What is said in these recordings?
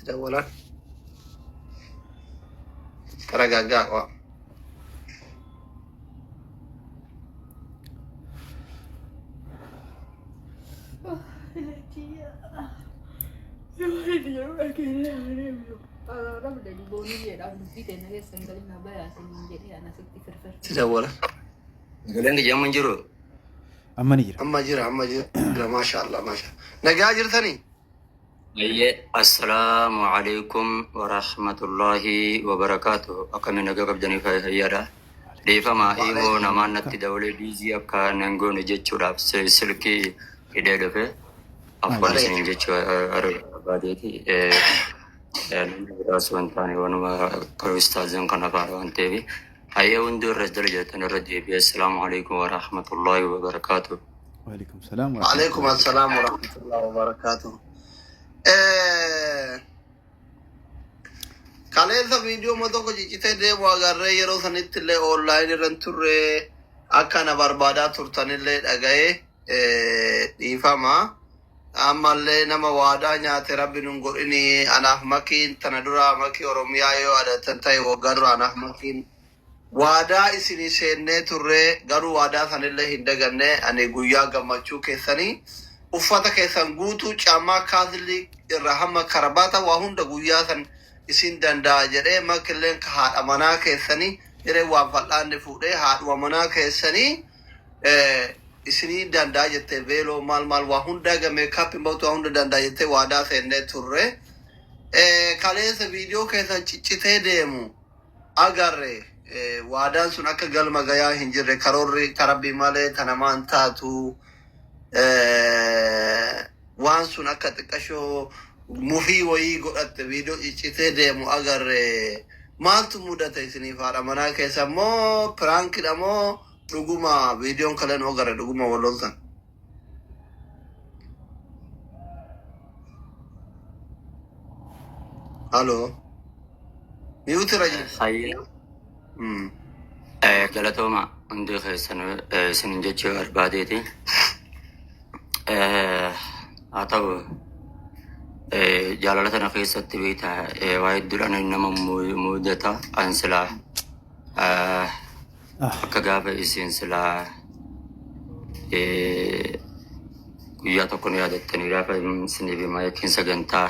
تدولا رجع تدولا قالين جا منجرو أما جرا ما شاء الله ما شاء الله نجاجر ثاني السلام عليكم ورحمة الله وبركاته أكمل نجاك بدني فهيدا ديفا ما إيمو نمان نتي دولة بيزي أكا ننجو نجتشو راب سلكي إدى دفع أفضل سنين جتشو أرباديتي راسوان تاني ونما كروستازن كنا فاروان تيبي هيا وندور رجل جاتنا ردي السلام عليكم ورحمة الله وبركاته. وعليكم السلام ورحمة الله وبركاته. Kaleessa viidiyoo ma tokko ciccitee deemu agarree yeroo sanitti illee onlaayinii irra turre akkana barbaadaa turtanillee dhaga'ee dhiifama. Ammallee nama waadaa nyaate rabbi nun godhini anaaf makiin tana dura makii Oromiyaa yoo adatan ta'e waggaa dura anaaf makiin waadaa isinii seennee turre garuu waadaa sanillee hin daganne ani guyyaa gammachuu keessanii uffata keessan guutuu caammaa kaasili irra hamma karabaata waa hunda guyyaa san isin danda'a jedhee makilleen haadha manaa keessanii yeroo waan fal'aanne fuudhee haadhuma manaa keessanii isinii danda'a jettee veeloo maal waa hunda gamee kaappiin bautu waa hunda danda'a jettee waadaa seennee turre kaleessa viidiyoo keessan ciccitee deemu agarre waadaan sun akka galma gayaa hin jirre karoorri karabbii malee tanamaan taatu waan sun akka xiqqashoo mufii wayii godhatte viidiyoo ciccitee deemu agarre maaltu mudate isiniif haadha manaa keessa moo piraankidha moo dhuguma viidiyoon kaleen agarre dhuguma walloltan halo miyuuti rajin galatoma hundi keessan isin jechuu barbaadeeti haa ta'u jaalala tana keessatti beekta waa hedduudhaan nama mudata an silaa akka gaafa isin silaa guyyaa tokko nu yaadattanii gaafa isiniif himaa yookiin sagantaa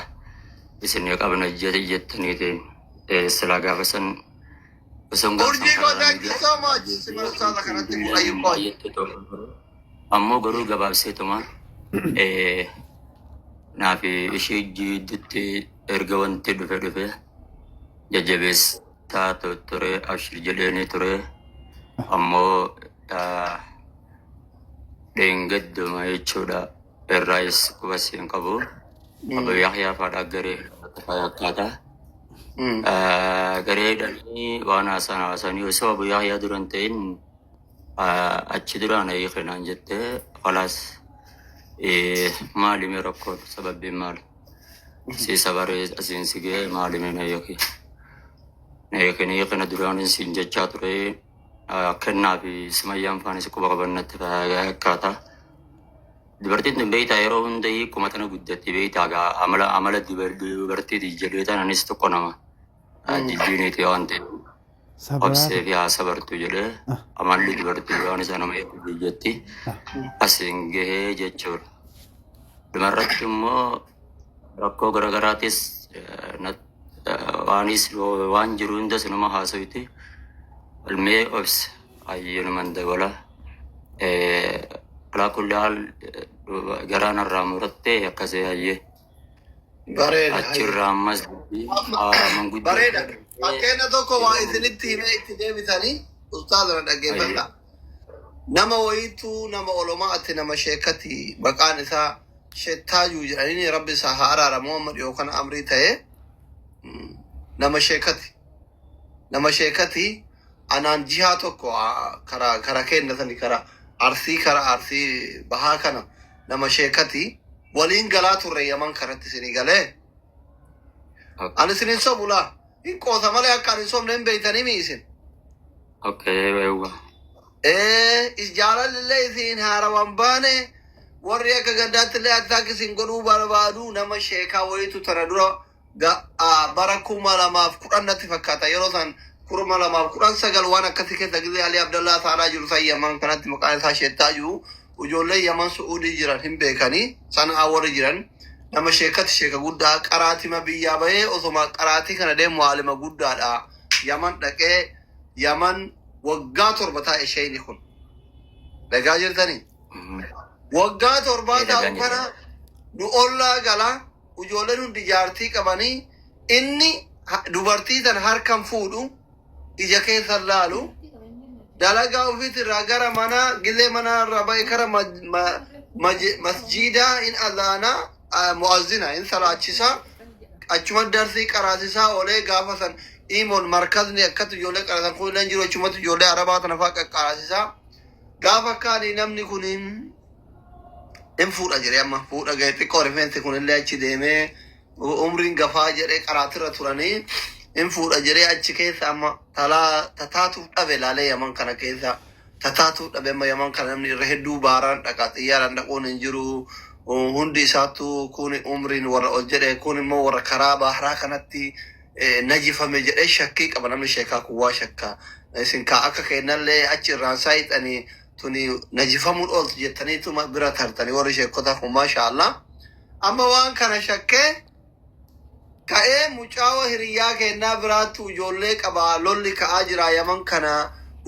isin qabna jettaniitiin silaa gaafa san ammoo garuu gabaabseetuma naaf ishee jidduutti erga wanti dhufe jajjabeessaa ture abshir jedheenii ture ammoo dheengadduma jechuudha irraayis qubas hin qabu abbo Yahyaa faadhaa garee akkaataa gareedhanii waan haasanii osoo abbo Yahyaa duran ta'in achi duraan hiikinaan jettee khalaas maalimi rakkoo sababbiin maali siisa baree asiin sigee maalimi na hiikina duraan siin jechaa ture kennaa fi simayyaan faanis quba qabannatti akkaataa dubartiin tun beektaa yeroo hunda hiikuma tana guddatti beektaa amala dubartiiti jedheetan anis tokko nama jijjiiniiti waan ta'e obsee fi haasa bartuu jedhee amalli dubartii waan isa nama eeguuf jetti asiin gahee jechuudha. Dhumarratti immoo rakkoo garaagaraatis waan jiru hunda sinuma haasawiti ilmee obse ayyanuman dabala alaa kulli haal garaan irraa murattee akkasii hayyee achirraa ammas bareeda fakkeenya tokko waa isinitti himee itti deebisanii ustaazana dhaggeeffadha nama wayiitu nama olomaatti nama sheekati maqaan isaa sheettaayuu jedhanii rabbi isaa haa araaramu Muhammad yookaan amrii ta'e nama sheekati anaan jihaa tokko karaa kennatanii karaa arsii bahaa kana nama sheekati waliin galaa turre yaman karatti isinii galee ani isinin sobulaa hin qoosa malee akka ani sobne hin beeytanii miisin jaalallee isin haarawan baane warri akka gandaattillee attaak isin godhuu barbaadu nama sheekaa wayitu tana dura bara 2010 fakkaata yeroo san 2019 waan akkasii keessa gizee Ali Abdallaa Saalaa jiru san Yaman kanatti maqaan isaa sheettaa jiru ijoollee Yaman Su'uudii jiran hin beekanii sanaa warri jiran nama sheekatti sheeka guddaa qaraatima biyyaa bahee osoma qaraatii kana deemu aalima guddaadha Yaman dhaqee Yaman waggaa 7 taa'e isheen kun dhagaa jirtanii waggaa 7 taa'u kana nu ollaa gala ijoolleen hundi jaartii qabanii inni dubartii tan harkan fuudhu ija keessa laalu dalagaa ofiitirraa gara mana gizee mana irraa ba'e kara masjiidaa in azaanaa mu'azzina in salaachisa achuma darsii qaraasisaa olee gaafa san imoon markazni akkatti ijoollee qaraasan kun illee jiru achumatti ijoollee arabaa tana faa qaqqaraasisaa gaafa kaanii namni kun in fuudha jedhee amma fuudha ga'e xiqqoo rifeensi kun illee achi deemee umriin gafaa jedhee qaraatirra turanii in fuudha jedhee achi keessa amma tataatuuf dhabe laalee Yaman kana keessa tataatuuf dhabe amma Yaman kana namni irra hedduu baaraan dhaqa xiyyaaraan dhaquun hin jiru hundi isaattuu kun umriin warra ol jedhe kun immoo warra karaa baaharaa kanatti najifame jedhee shakkii qaba namni sheekaa kun waa shakka isin kaa akka kennallee achi irraan saayixanii tuni najifamuun ooltu jettaniituma bira tartanii warri sheekota kun maashaallah amma waan kana shakkee ka'ee mucaawa hiriyyaa kennaa biraattu ijoollee qabaa lolli ka'aa jira Yaman kana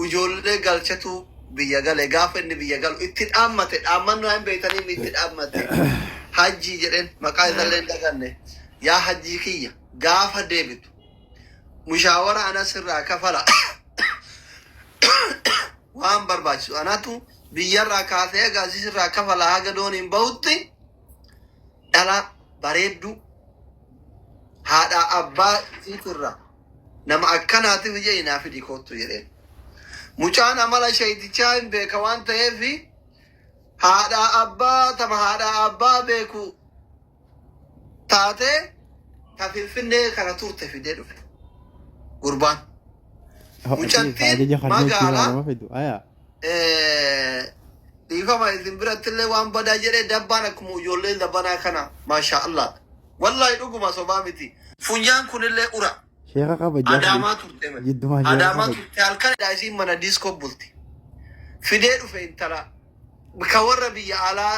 ijoollee galchatu biyya gale gaafa inni biyya galu itti dhaammate dhaammannoo hin beektanii itti dhaammate hajjii jedheen maqaa isallee hin daganne yaa hajjii kiyya gaafa deebitu mushaawara anas irraa kafala waan barbaachisu anatu biyyarraa kaasee gaazis irraa kafala haga dooniin bahutti dhala bareeddu haadha abbaa isiitirraa nama akkanaatiif ije inaaf dhikoottu jedheen mucaan amala shaytichaa hin beeka waan ta'eef haadha abbaa beeku taatee ta Finfinnee kana turte fidee dhufe gurbaan mucattiin magaalaa dhiifama isin birattillee waan badaa jedhee dabbaan akkuma ijoollee dabanaa kana maasha Allah wallahi dhuguma sobaa miti funyaan kunillee ura adaamaa turte adaamaa turte halkan daasiin mana diiskoo bulti fidee dhufe intala ka warra biyya alaa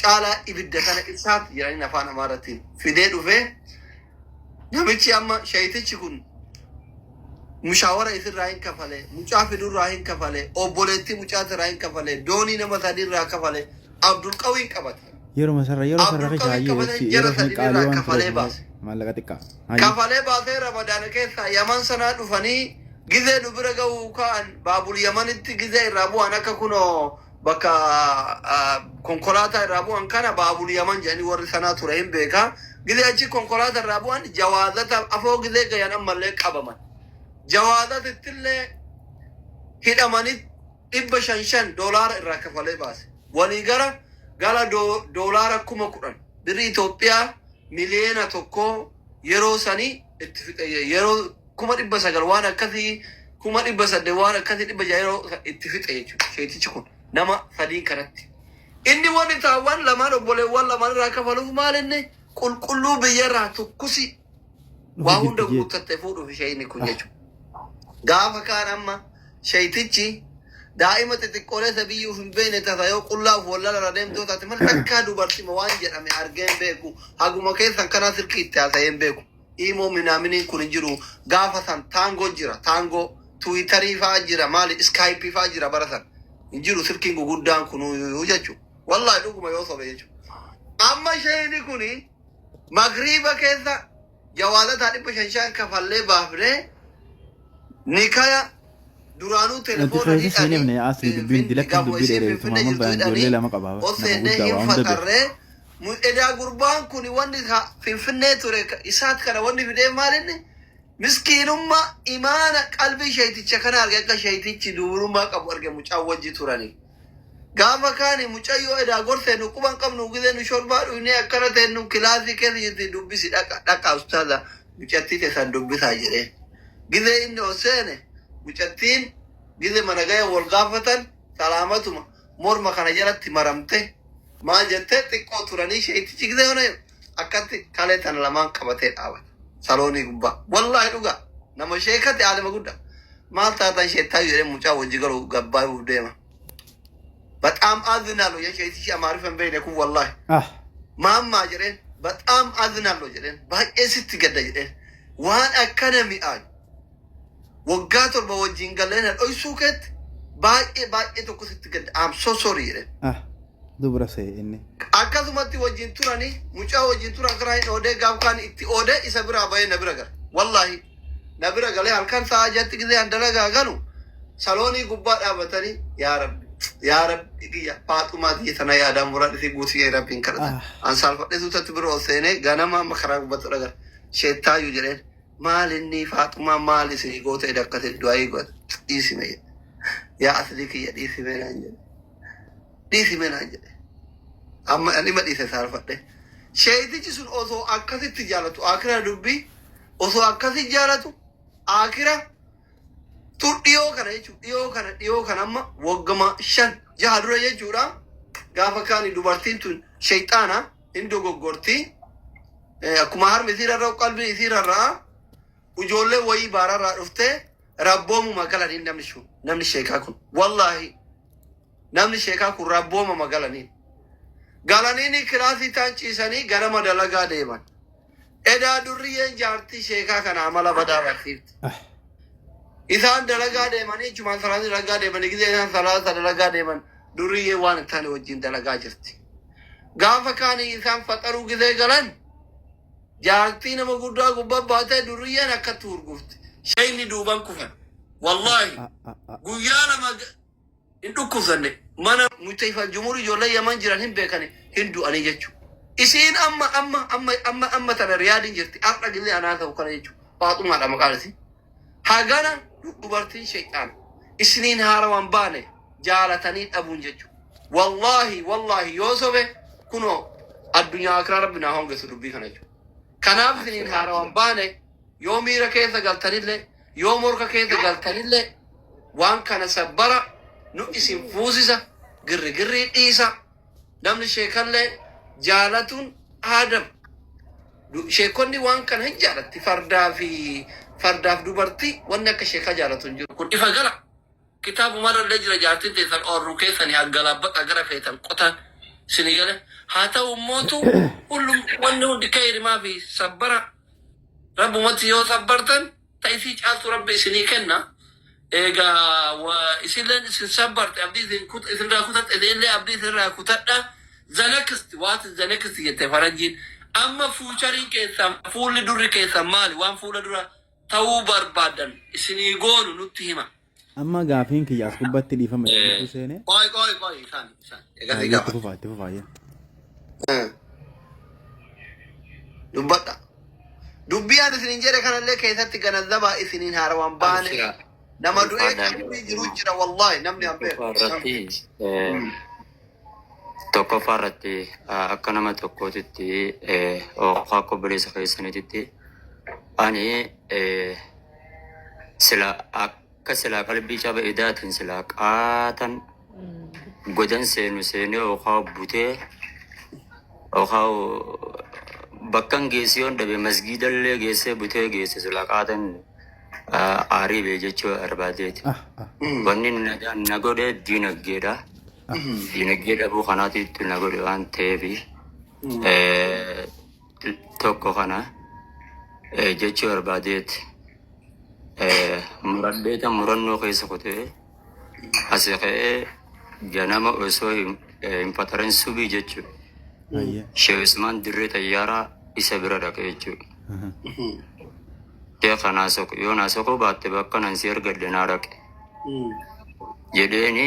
caalaa ibidda kana ibsaati jedhanii afaan Amaaratiin fidee dhufe namichi amma shayitichi kun mushaawara isirraa hin kafale mucaa fidurraa hin kafale obboleettii mucaatirraa hin kafale doonii nama sadiirraa kafale Abdul Qawiin qabate yeroo sarra kishaayyee yeroo qaalii waan kafalee baase maallaqa xiqqaa kafalee baasee Ramadaana keessa Yaman sanaa dhufanii gizee dubira ga'uu ka'an baabul Yamanitti gizee irraa bu'an akka kunoo bakka konkolaataa irraa bu'an kana baabul Yaman jedhanii warri sanaa ture hin beekaa gizee achi konkolaataa irraa bu'an jawaazata afoo gizee gayan ammallee qabaman jawaazatittillee hidhamanii $500 irraa kafalee baase walii gala doolaara 10,000 birrii Itoophiyaa miliyoona tokko yeroo sanii itti fixe yeroo 900 waan akkasii 800 waan akkasii 600 yeroo itti fixe jechuudha sheetichi kun nama sadii kanatti inni wanni taawwan lamaan obboleewwan lamaan irraa kafaluuf maal inni qulqulluu biyyarraa tukkusi waa hunda guuttattee fuudhuuf ishee kun jechuudha gaafa kaan amma sheetichi daa'ima xixiqqoolee biyyuuf hin beekne tasa yoo qullaaf wallala deemtoo taate mal takkaa dubartima waan jedhame argeen beeku haguma keessan kanaa sirki itti haasa'een beeku imoo minaaminiin kun jiru gaafa san taangoo jira taangoo tuwitarii faa jira maali iskaayipii faa jira bara san hin jiru sirkiin guguddaan kun jechuudha wallahi dhuguma yoo sobe jechuudha amma sheeni kuni magriiba keessa jawaalataa 500 kafallee baafnee nikaya duraanuu telefoona hidhanii asli dubbiin dilakka dubbii dheeree tumaama ba'an ijoollee lama qaba oseenee hin faqarree edaa gurbaan kun wanni Finfinnee ture isaat kana wanni fidee maalinni miskiinummaa imaana qalbii sheeticha kana arge akka sheetichi dubrummaa qabu arge mucaa wajji turanii gaafa kaani mucayyoo edaa gorsee nu quban qabnu gizee nu shorbaa dhuyne akkana ta'e nu kilaasii keessa jirti dubbisi dhaqa ustaaza mucattii keessan dubbisaa jedhee gizee inni oseene mucattiin gizee mana gaya wal gaafatan salaamatuma morma kana jalatti maramte maal jettee xiqqoo turanii sheetichi gizee ona akkatti kalee tan lamaan qabatee dhaabata saloonii gubbaa wallaahi dhugaa nama sheekatti aalima guddaa maal taatan sheettaa jedhee mucaa wajji galu gabbaa deema በጣም አዝናለሁ የሸይቲሽ አማሪፈን በይነ ኩ ወላሂ ማማ ጀረን በጣም አዝናለሁ ጀረን ባቄ ስትገዳ ጀረን ዋን አከነሚ አይ ወጋቶር በወጂን ገለነ ኦይሱከት ባቄ ተኩ ስትገዳ አም ሶ ሶሪ ጀረን ዱብራ ሰይ እኔ አካዙመቲ ወጂን ቱራኒ ሙጫ ወጂን ቱራ ከራይ ኦደ ጋብካን ኢቲ ኦደ ኢሰብራ ባይ ነብረገር ወላሂ ነብረገር አልካን ሳጀት ጊዜ አንደረጋ ገኑ ሰሎኒ ጉባ ዳበተኒ ያ ረብ يا رب يا فاطمة يتنا يا دام مراد في قوتي يا رب إنكر أنصار فلسو تتبر وسينة غنما مخرج بترجع شيطان يجرين مال إني فاطمة مال سني قوتي دكتة الدعاء قوت ديسي مية يا أصلك يا ديسي من أنجل ديسي من أنجل أما أنا ما ديسي صار فلسه شيء تجسون أوسو أكثر تجارته آخر ربي أوسو أكثر تجارته آخر dhiyoo kana amma waggama 5 6 dura jechuudha gaafa kaani dubartiin tun shayxaana hin dogoggorti akkuma harmi isiirarraa qalbii isiirarraa ijoollee wayii baararraa dhufte rabboomuma galaniin namni sheekaa kun wallaahi namni sheekaa kun rabboomuma galaniin kiraasii taan ciisanii ganama dalagaa deeman edaa durriyyeen jaartii sheekaa kana amala badaa barsiifti إذا دلقا ديماني جمال ثلاثة دلقا ديماني كذا إذا ثلاثة دلقا ديمان دورية وان الثاني وجين دلقا جرتي قافا كان إنسان فتروا كذا قلن جارتين ما قدوا قبا باتا دورية نكتور قفت شيء ندوبان كفن والله قيانا ما إنتو كفن مانا متيفة الجمهوري جولا يمان جرانهم بيكاني هندو أني جتشو إسين أما ترى رياضي جرتي أقرأ قلي أنا هذا وكان يجتشو فاطمة على مقالتي هاجانا dubartiin shaytaan isniin haarawan baane jaalatanii dhabuun jechu wallahi yoo sobe kuno addunyaa akira rabbinaa hongesu dubbii kana jechu kanaaf isniin haarawan baane yoo miira keessa galtanillee yoo morka keessa galtanillee waan kana sabbara nu isin fuusisa girri dhiisa namni sheekallee jaalatuun aadam sheekonni waan kana hin jaalatti fardaaf dubartii wanni akka sheekaa jaalatu hin jiru kun ifa gala kitaabu marallee jira jaartiin teessan oorruu keessanii aggalaabbata gara feetan qotan sinii gale haa ta'u mootu hullum wanni hundi kayrimaa fi sabbara rabbumatti yoo sabbartan ta'isii caaltu rabbi isinii kenna egaa isinleen isin sabbarte abdii isinirraa kutatte isinillee abdii isinirraa kutadha zanakisti waati zanakisti jette faranjiin amma fuucharii keessan fuulli durri keessan maali waan fuula dura ta'uu barbaadan isinii goonu nutti hima. Amma gaafiin kiyyaas gubbatti dhiifama jedhamtu seene. Qoy isaan. Egaa itti fufaa. Dubbadha. Dubbii aan isiniin jedhe kanallee keessatti ganazzabaa isiniin haarawaan baane nama du'ee qalbii jiru jira wallaahi namni hambee. Tokkoffaa irratti akka nama tokkootitti akka obboleessa keessaniititti ani akka silaa qalbii caba idaatiin silaa qaatan godan seenee yookaan butee yookaan bakkan geessiyoon dhabe masgiidallee geessee butee geesse silaa qaatan aarii bee jechuu barbaadeeti. Wanni na godhe diinagdeedha. Diinagdee dhabuu kanaatiitti na godhe waan ta'eef tokko kana jechuu barbaadeeti. Murannoo keessa kutee asii ka'ee ganama osoo hin fatarin subii jechuudha. Sheewismaan dirree xayyaaraa isa bira dhaqee jechuudha. Yoo naasoko baatte bakka nan si ergadde naa dhaqe jedheeni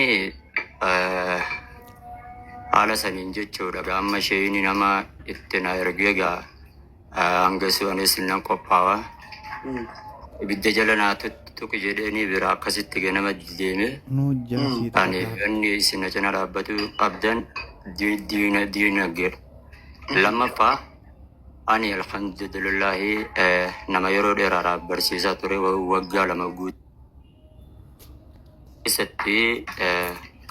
haala saniin jechuudha. Gaamma sheeyini nama itti na ergee gaa hanga su'anis nan qophaa'aa. Ibidda jala naa tuqi jedheeni bira akkasitti ganama deeme. Ani inni isin cina dhaabbatu qabdan diinagdeedha. Lammaffaa ani alhamdulillahi nama yeroo dheeraadhaaf barsiisaa ture waggaa 2 guutuu. Isatti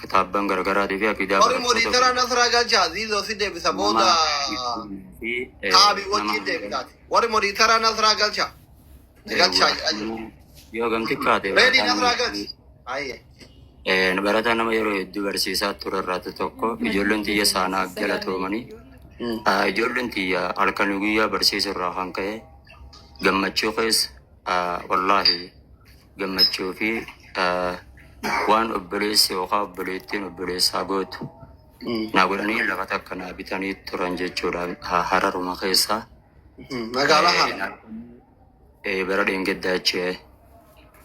kitaabban gargaraatii fi akiidaa Ori monitara nasra galcha zizo si deebisa booda kaabi wajjin deebitaati. Ori monitara nasra galcha. Galcha yoo gamti kaate reedi nasra galchi. Ayye. Barataan nama yeroo hedduu barsiisaa ture irraa tokko ijoolleen xiyya saanaa galatoomanii ijoolleen xiyya halkanii guyyaa barsiisa irraa kan ka'e gammachuu keessa wallaahi gammachuu fi waan obboleessi yookaan obboleettiin obboleessaa gootu naa godhanii lafa takka naa bitanii turan jechuudha Hararuma keessaa. Magaalaa Harar. Bara dheengaddaachee.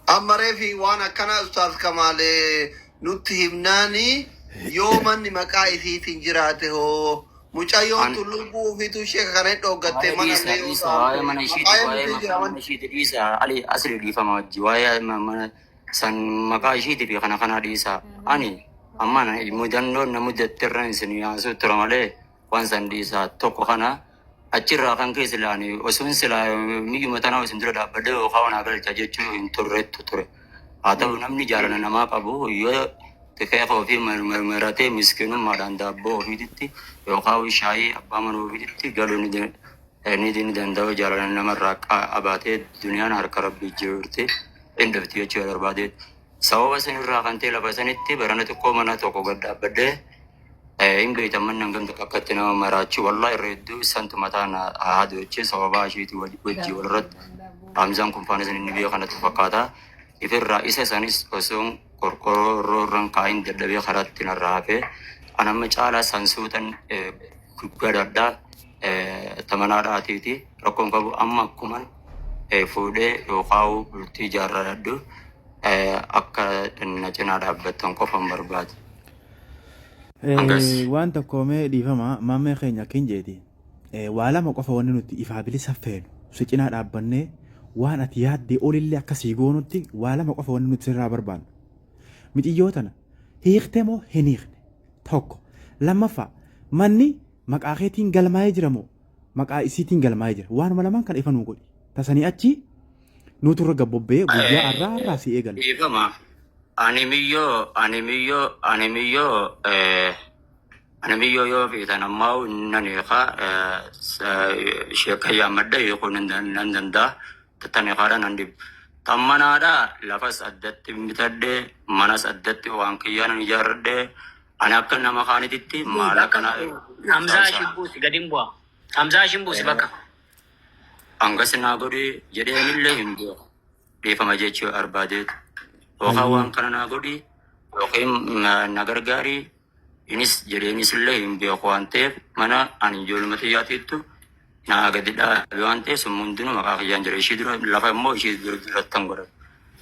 Ammaree fi waan akkana Ustaaz Kamaalee nutti himnaani yoo manni maqaa isiitiin jiraate hoo mucayyoon lubbuu ofiitu ishee kana dhoogattee mana waa'ee mana ishiiti dhiisa ali asli dhiifama wajji waa'ee mana san maqaa ishiiti fi kana dhiisa ani amma mudannoon na muddattirran isin yaasuu tura malee waan san dhiisa tokko kana achirraa kan keessa ilaani osoon silaa miyyuma tanaa isin dura dhaabbadde yookaan waan agalcha jechuu hin turrettu ture. Haa ta'u namni jaalala namaa qabu yoo xiqqeeqa ofii maratee miskiinummaadhaan daabboo ofiititti yookaan shaayii abbaa manaa ofiititti galuu ni danda'u jaalala namarraa qabaatee duniyaan harka rabbii jirti hin dhufti jechuu barbaade. Sababa sanirraa kan ta'e lafa sanitti barana xiqqoo mana tokko gad dhaabbadde hin beektaman nangamta akkatti nama maraachuu wallaahi irra hedduu isantu mataan haadha jechee sababaa ishiitii wajjii walirratti Hamzaan kun faana inni biyya kanatti fakkaata. Ifirraa isa sanis osoo qorqorroo irraan kaayin dadhabee karaatti narraa hafee anamma caalaa sansuutan gadadhaa tamanaadhaatiiti rakkoon qabu amma akkuman fuudhee yookaan bultii ijaarradhu akka na cinaa dhaabbattan qofan barbaadu. Waan tokkoomee dhiifama maammee keenya akkin jeeti waa lama qofa wanni nuti ifaa bilisa feenu si cinaa dhaabbannee waan ati yaaddee olillee akkasii goonutti waa lama qofa wanni nuti sirraa barbaannu mixiyyoo tana hiiktee moo hin hiikne tokko lammaffaa manni maqaa keetiin galmaa'ee jira moo maqaa isiitiin galmaa'ee jira waanuma lamaan kan ifa nuu godhi tasanii achi nuuturra gabbobbee guyyaa arraa si eegalu. Animiyyoo yoo fiitan ammaa naneeqa sheekayyaa madda yookaan nan danda'a tattaneeqaadha nan dhibu. Tammanaadha lafas addatti bitadhee manas addatti waan kiyyaan ijaarradhee ani akka nama kaanititti maala kana. Hamzaa Shimbuusi gadi bu'a. Hamzaa Shimbuusi bakka. Angas naa godhi jedheenillee hin beeku dhiifama jechuu barbaadeetu. Yookaan waan kana naa godhi yookiin na gargaarii inis jedheenis illee hin beeku waan ta'eef mana ani ijoollee xiyyaatiittu naa gadi dhaabe waan ta'eef sun hundinuu maqaa kiyyaan jira ishii dura lafa immoo ishii durattan godhan.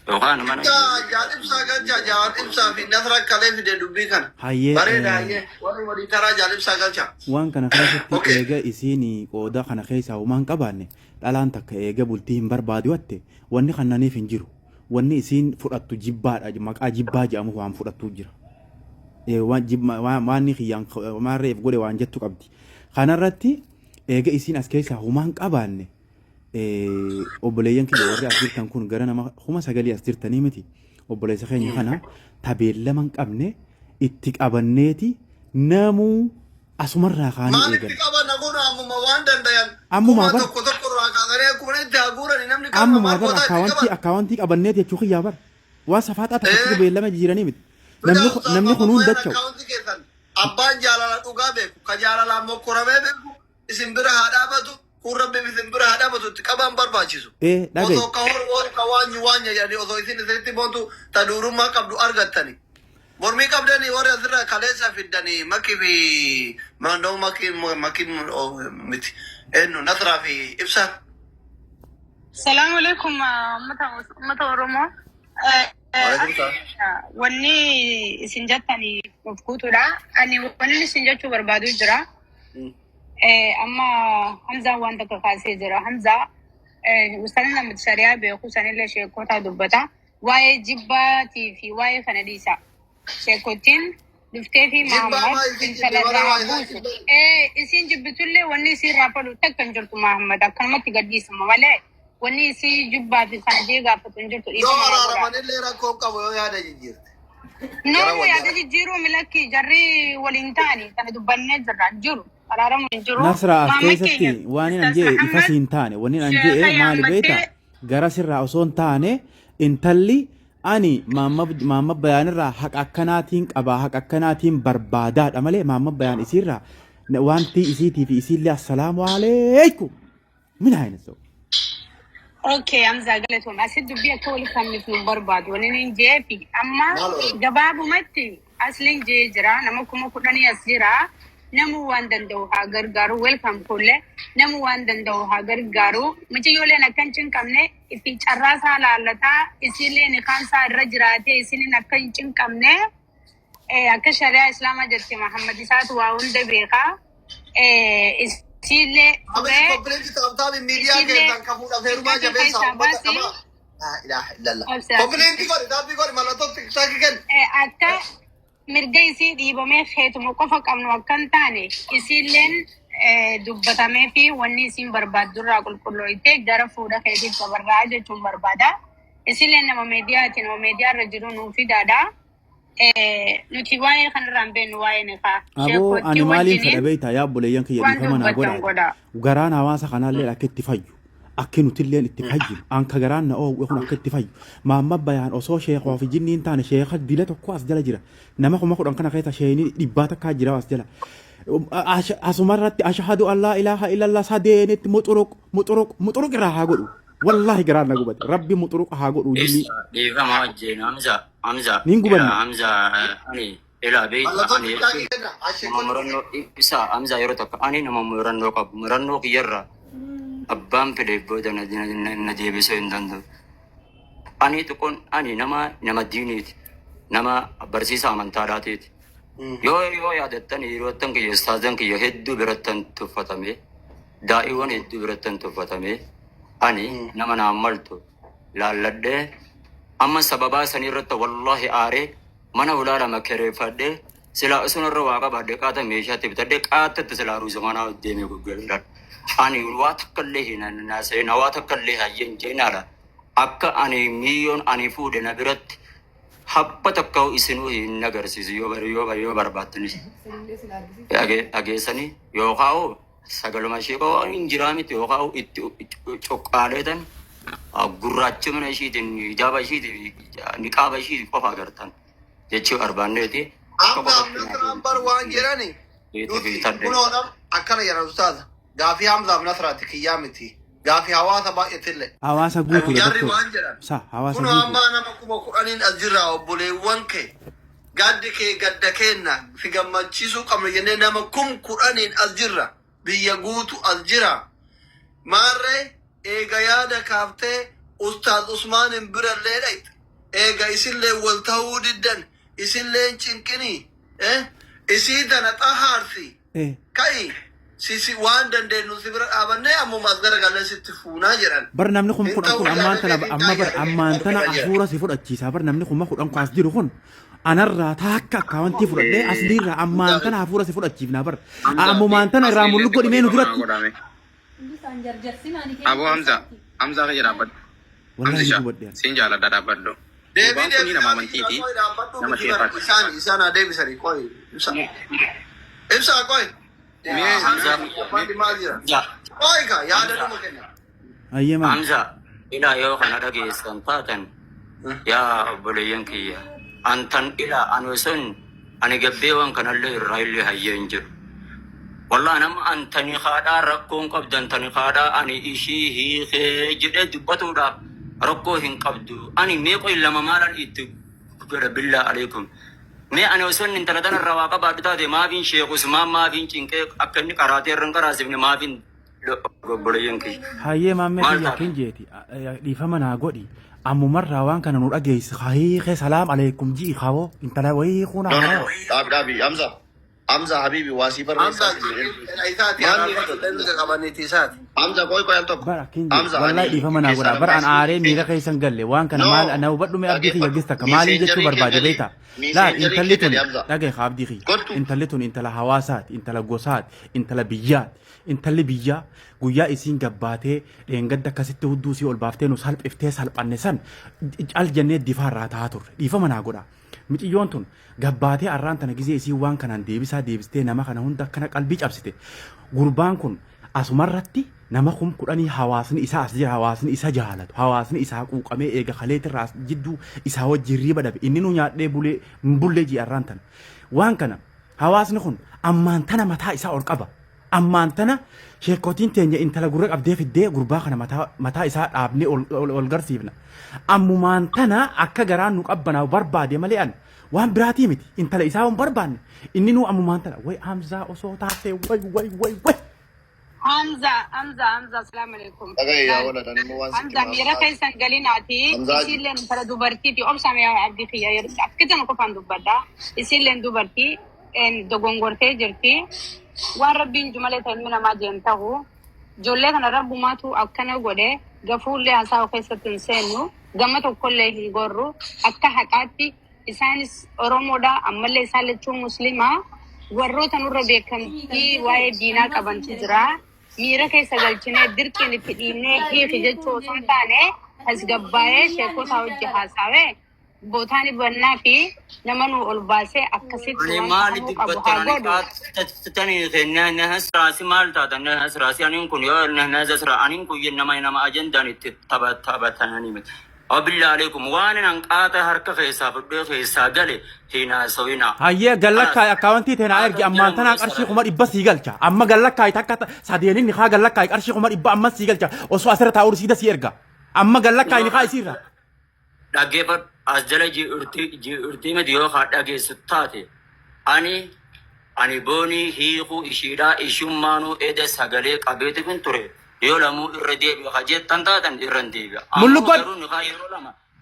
Yookaan mana. Jaalibsaa galcha jaalibsaa fi nasra kalee fide dubbii kana. Bareeda hayyee warri walii taraa jaalibsaa galcha. Waan kana keessatti eega isiin qooda kana keessaa uumaan qabaanne dhalaan takka eega bultii hin barbaadu watte wanni kannaniif hin jiru. Wanni isiin fudhattu jibbaadha maqaa jibbaa jedhamu waan fudhattu jira. Waan kiyyaan maarreef godhe waan jettu qabdi. Kanarratti eega isiin as keessaa uumaan qabaanne obboleeyyan kiyya warri as jirtan kun gara nama 9,000 as jirtanii miti obboleessa keenya kana tabeellama hin qabne itti qabanneeti namuu asumarraa kaanii eegan. Maaliif qabanna kun ammuma waan dandayan. Ammuma tokko irraa kaasanii akkuma itti haguurani namni kan ammuma bara akkaawwantii qabanneeti jechuu kiyyaa bara waan safaaxaa takkatti beellama jiranii miti. Namni kun hundacha'u. Abbaan jaalala dhugaa beeku ka jaalalaan mokkoramee beeku isin bira haa dhaabatu kun rabbi isin bira haa dhaabatu itti qabaan barbaachisu. Dhagaye. Osoo ka horwoon ka waanya jedhanii osoo isin isinitti boontu ta duurummaa qabdu argattani. Mormii qabdanii warri asirra kaleessa fiddanii makii fi mandoo makii miti eenyu nasraa fi ibsaa. Salaamu alaikum ummata Oromoo. Wanni isin jettanii of guutuudha. Ani wanni isin jechuu barbaadu jira. Amma Hamzaan waan tokko kaasee jira. Hamzaa usaanii namatti shari'aa beeku sanillee sheekota dubbata. Waa'ee jibbaatii fi waa'ee kana dhiisa. Sheekottiin dhuftee fi Mahammad intalarraa buusu. Isin jibbitullee wanni isin raafadhu takka hin jirtu Mahammad akkanumatti gadhiisama malee. Wanni si jubbaa fi kana jee gaafatu hin jirtu. Yoo araaramanillee rakkoon qabu yoo yaada jijjiirte. No, yaada jijjiiruu milakki jarri waliin ta'ani kana dubbannee jirra jiru. Araaramu hin jiru. Nasra as keessatti waan hin jee ifa siin taane wanni an jee maali beeta gara sirraa osoo hin taane intalli ani maamma bayaanirraa haqa akkanaatiin qabaa haqa akkanaatiin barbaadaadha malee maamma bayaan isiirraa wanti isiitii fi isiillee assalaamu alaikum min haayina so. Okay, Hamza galatuma asid dubbii akka wali kamnif nu barbaadu wani nin jee fi amma gabaabumatti aslin jee jira nama kuma kudhanii as jira namu waan danda'u haa gargaaru welcome kulle namu waan danda'u haa gargaaru mucayyooleen akkan cinqabne ifi carraasaa laallataa isiilleen kaansaa irra jiraatee isinin akka hin cinqabne akka shari'aa islaamaa jette Muhammad isaatu waa hunda beekaa Chile, Complimenti tabi media ke dan kamu dah firma jabe sama. La ilaha illallah. Complimenti kau, tapi kau malah tu tiktok kan? Akka mirga isi dibame khetu mukofa kamnu akkan tane. Isi len dubbatame fi wanni isin barbadurra kulkulloite gara fuda kheti kabarraja chum barbada. Isi len nama media rajulu nufi dada. Nuti waa'ee kanarraan beeknu waa'ee niqaa. Aboo ani maaliin fedha beektaa yaabboleeyyan kiyya dhiifama naa godhaa. Garaan hawaasa kanaallee akka itti fayyu. Akka nutilleen itti fayyinu. Anka garaan na oowwe kun akka itti fayyu. Maamma bayaan osoo sheekoo fi jinniin taane sheeka dila tokko as jala jira. Nama kuma kudhan kana keessa sheenii dhibbaa takkaa jira as jala. Asumarratti ashhadu an laa ilaaha illallah sadeenitti muxuruq irraa haa godhu. Wallahi garaan na gubate. Rabbi muxuruq haa godhu jinni. Dhiifama wajjin Hamza. Nin gubanna. Hamza ani ila beeyta ani nama murannoo ibsa Hamza yeroo tokko ani nama murannoo qabu murannoo kiyyarra abbaan fedhe booda na deebisuu hin danda'u. Ani tokkoon ani nama diiniiti nama barsiisa amantaadhaatiiti. Yoo yaadattan yerootan kiyya ustaazan kiyya hedduu birattan tuffatame daa'iiwwan hedduu birattan tuffatame ani nama naan maltu laalladhee amma sababaa sanirratti wallahi aaree mana ulaala makereeffadhee silaa isunarra waa qabaadhee qaata meeshaatti bitadhee qaatatti silaa ruusamanaa deemee guggaladha. Ani waa takkallee hin naaseen waa takkallee hayyen jeenaadha. Akka ani miiliyoon ani fuudhe na biratti habba takka'u isinuu hin agarsiisu yoo barbaaddanis. Dhageessanii yookaan sagaluma ishee qofaa hin jiraa miti yookaan itti coqqaaleetan. Gurraacha mana ishiitiin hijaaba ishiitiin niqaaba ishiitiin qofa agartan jechuu barbaanneeti. Amma nambar waan jedhani. Kunoodham akkana jedhan ustaaza. Gaafii Hamzaaf Nasraati kiyyaa miti. Gaafii hawaasa baay'eetillee. Hawaasa guutuu jarri waan jedhan. Kuno ammaa nama kuma kudhaniin as jirra obboleewwan kee gaddi kee gadda keenna fi gammachiisuu qabna jennee nama kudhaniin as jirra biyya guutu as jira. Maarree eega yaada kaaftee ustaaz Usmaanin birallee dhayte eega isillee wal ta'uu diddan isillee cinqinii isii tana xahaarsi ka'i sisi waan dandeenyu si bira dhaabannee ammuma as garagalee sitti fuunaa jedhan. Bar namni kun ammaan tana hafuura si fudhachiisa bar namni kun kudhan kaas jiru kun anarraa taakka akka wanti fudhadhee asliirraa ammaan tana hafuura si fudhachiifna bar ammumaan tana irraa mullu godhimee nu duratti. Abu Hamza ka jira bad. Hamza sin jala dada baddo. Debi ni nama mantiti. Nama siapa? Isana Debi sari koi. Imsa koi. Hamza. Ya. Koi ka ya ada dulu kena. Ayyema. Hamza ila yoo kana dhageessan taatan yaa obboleeyyan kiyya antan ila anu sun ani gabbeewwan kanallee irraa illee hayyeen jiru. Wallah nama antani khaadaa rakkoon qabdan tani khaadaa ani ishii hiikee jedhee dubbatuudhaaf rakkoo hin qabdu. Ani meeqoo lama maalan itti godha billaa alaikum. Mee ani osoo intala tana irraa waa qabaadhu taate maafiin Sheekh Usmaan maafiin cinqee akka inni qaraatee irra hin qaraasifne maafiin obboleeyyan kiyya. Hayyee maammee kiyya kin jeeti dhiifama naa godhi. Ammumarraa waan kana nu dhageessi hiikee salaam alaikum ji'i kaawoo intala wayii kuna haa. Dhabi Hamza habibi wasi Hamza Hamza koi yang top. Wallahi dhiifama naa godha bar an aaree miira keessan galle waan kana maal ana hubadhu mee abdii kiyya gista kamaalii jechuu barbaade beekta. Laa intalli tun dhagaye haa abdii kiyya intalli tun intala hawaasaati intala gosaati intala biyyaati intalli biyyaa guyyaa isiin gabbaatee dheengadda akkasitti hudduu sii ol baaftee nu salphiftee salphanne san al jennee difaarraa ta'a turre dhiifama naa godha. Miciyyoon tun gabbaatee arraan tana gizee isii waan kanaan deebistee nama kana hunda akkana qalbii cabsite. Gurbaan kun asumarratti nama kudhanii hawaasni isaa as jira, hawaasni isa jaalatu, hawaasni isaa quuqamee eega kaleetirraa jidduu isaa wajjin riiba dhabe inni nu nyaadhee bullee ji'arraan tana. Waan kana hawaasni kun ammaan tana mataa isaa ol qaba. Ammaan tana sheekotiin teenya intala gurra qabdee fiddee gurbaa kana mataa isaa dhaabnee ol garsiifna. Ammumaan tana akka garaan nu qabbanaa'u barbaade malee an waan biraatii miti intala isaa waan barbaanne inni nu ammumaan tana way Hamzaa osoo taatee way. Hamza, assalamu alaikum. Hamza, mira kaisan galinati. Isilleen tara dubartiiti. Obsame abdi khiyya. Akkitan ko fan dubbadha. Isilleen dubartii dogongortee jirti. Waan rabbiin jumalee ta'e ilmi namaa jeentahu. Ijoollee kana rabbumaatu akkana godhe gafuullee haasaa keessatti hin seennu. Gama tokkollee hin gorru. Akka haqaatti isaanis Oromoodha. Ammallee isaan lachuu Muslimaa. Warroota nurra beekamtii waa'ee diinaa qabantu jira. Mira keessa galchinee dirqiin itti dhiibnee hiiki jechuu osoo hin taane as gabbaa'ee sheekota hojii haasawee bootaani bannaa fi nama nu ol baasee akkasitti waan ta'uu qabu haa godhu. Tani nahas raasi maal taata nahas raasi aniin kun yoo nahas ra aniin kun nama ajandaan itti taphatananii miti. Wabillahi alaikum waan anqaata harka keessaa fudhee keessaa gale hina sawina. Hayyee gallakkaa akkaawwantii teenaa ergi ammaan tanaa qarshii kuma dhibba sii galcha. Amma gallakkaa takka sadeenin ni haa gallakkaa qarshii kuma dhibba amma sii galcha. Osoo asirra taa'uu siida sii erga. Amma gallakkaa ni haa isiirra. Dhaggeeffadhu as jala ji'urtii miti yoo haa dhageessu taate ani boonii hiikuu ishiidhaa ishummaanuu ede sagalee qabeeti kun ture. Yoo lamuu irra deebi'a hajettan taatan irra deebi'a. Mulluqoon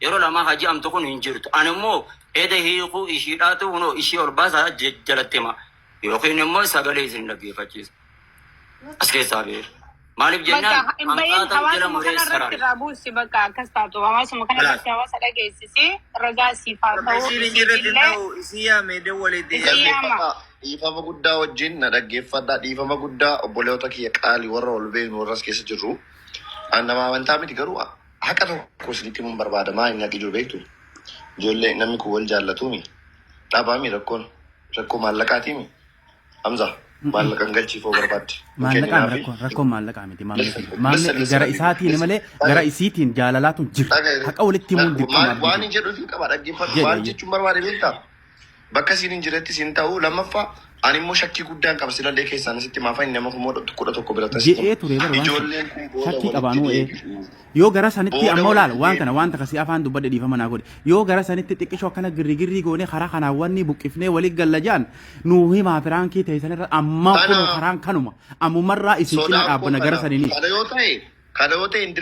yeroo lama haji amtu kun hin jirtu. Ani immoo ede hiikuu ishiidhaatu kunoo ishii ol baasaa jalatti hima. Yookiin immoo sagalee isin dhaggeeffachiisa. As keessaa beeru. Maaliif jennaan amqaataan jala muree sarara. Raabuusi bakka akkas taatu hawaasuma kana irratti hawaasa dhageessisi ragaa siifaa ta'uu dhiifama guddaa wajjin na dhaggeeffadhaa. Dhiifama guddaa obboleewwan kiyya qaalii warra ol beeknu warras keessa jirru. Nama amantaa miti garuu haqa tokko isinitti himuun barbaada. Maa inni akka jiru beektu ijoollee namni kun wal jaallatuumi dhabaami rakkoo maallaqaatiimi. Hamza maallaqan galchiifoo barbaadde. Maallaqaan rakkoon maallaqaa miti maamlee gara isaatiin malee gara isiitiin jaalalaatu jira. Haqa walitti himuun dirqama. Waan hin jedhu fi qaba dhaggeeffadhu. Waan jechuun barbaade beektaa? Bakka isin hin jiretti isin ta'uu lammaffaa ani immoo shakkii guddaan qaba silallee keessaan isitti maafaa nama kumoo kudha tokko birata je'ee ture bara waan shakkii qabaanuu yoo gara sanitti ammoo laal waan kana waan takasii afaan dubbadde dhiifama naa godhe yoo gara sanitti xiqqishoo akkana girrii goone karaa kanaawwanni buqqifnee walii gallajaan nuu himaa firaankii ta'e sanirra ammaa kun karaan kanuma ammumarraa isin cinaa dhaabbana gara sanini. Kada yoo ta'e hin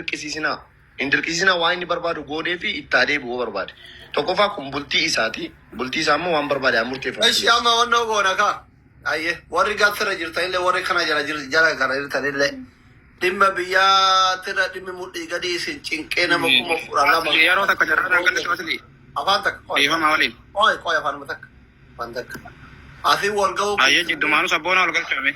dirqisiisinaa waan inni barbaadu godhee fi itti adeebi'uu barbaade. Tokkoffaa kun bultii isaati. Bultii isaa immoo waan barbaade haa murteeffatu. Eeshi amma wannoo goona kaa. Ayyee warri gaafsira jirtanillee warri kana jala kana jirtanillee dhimma biyyaatirra dhimmi mudhii gadi isin cinqee nama kuma fura lama. Yeroo takka jarraan kan dhufasili. Afaan takka. Dhiifama waliin. Qoy afaanuma takka. Afaan takka. Asii wal ga'uu. Ayyee jiddumaanuu sabboona wal galchame.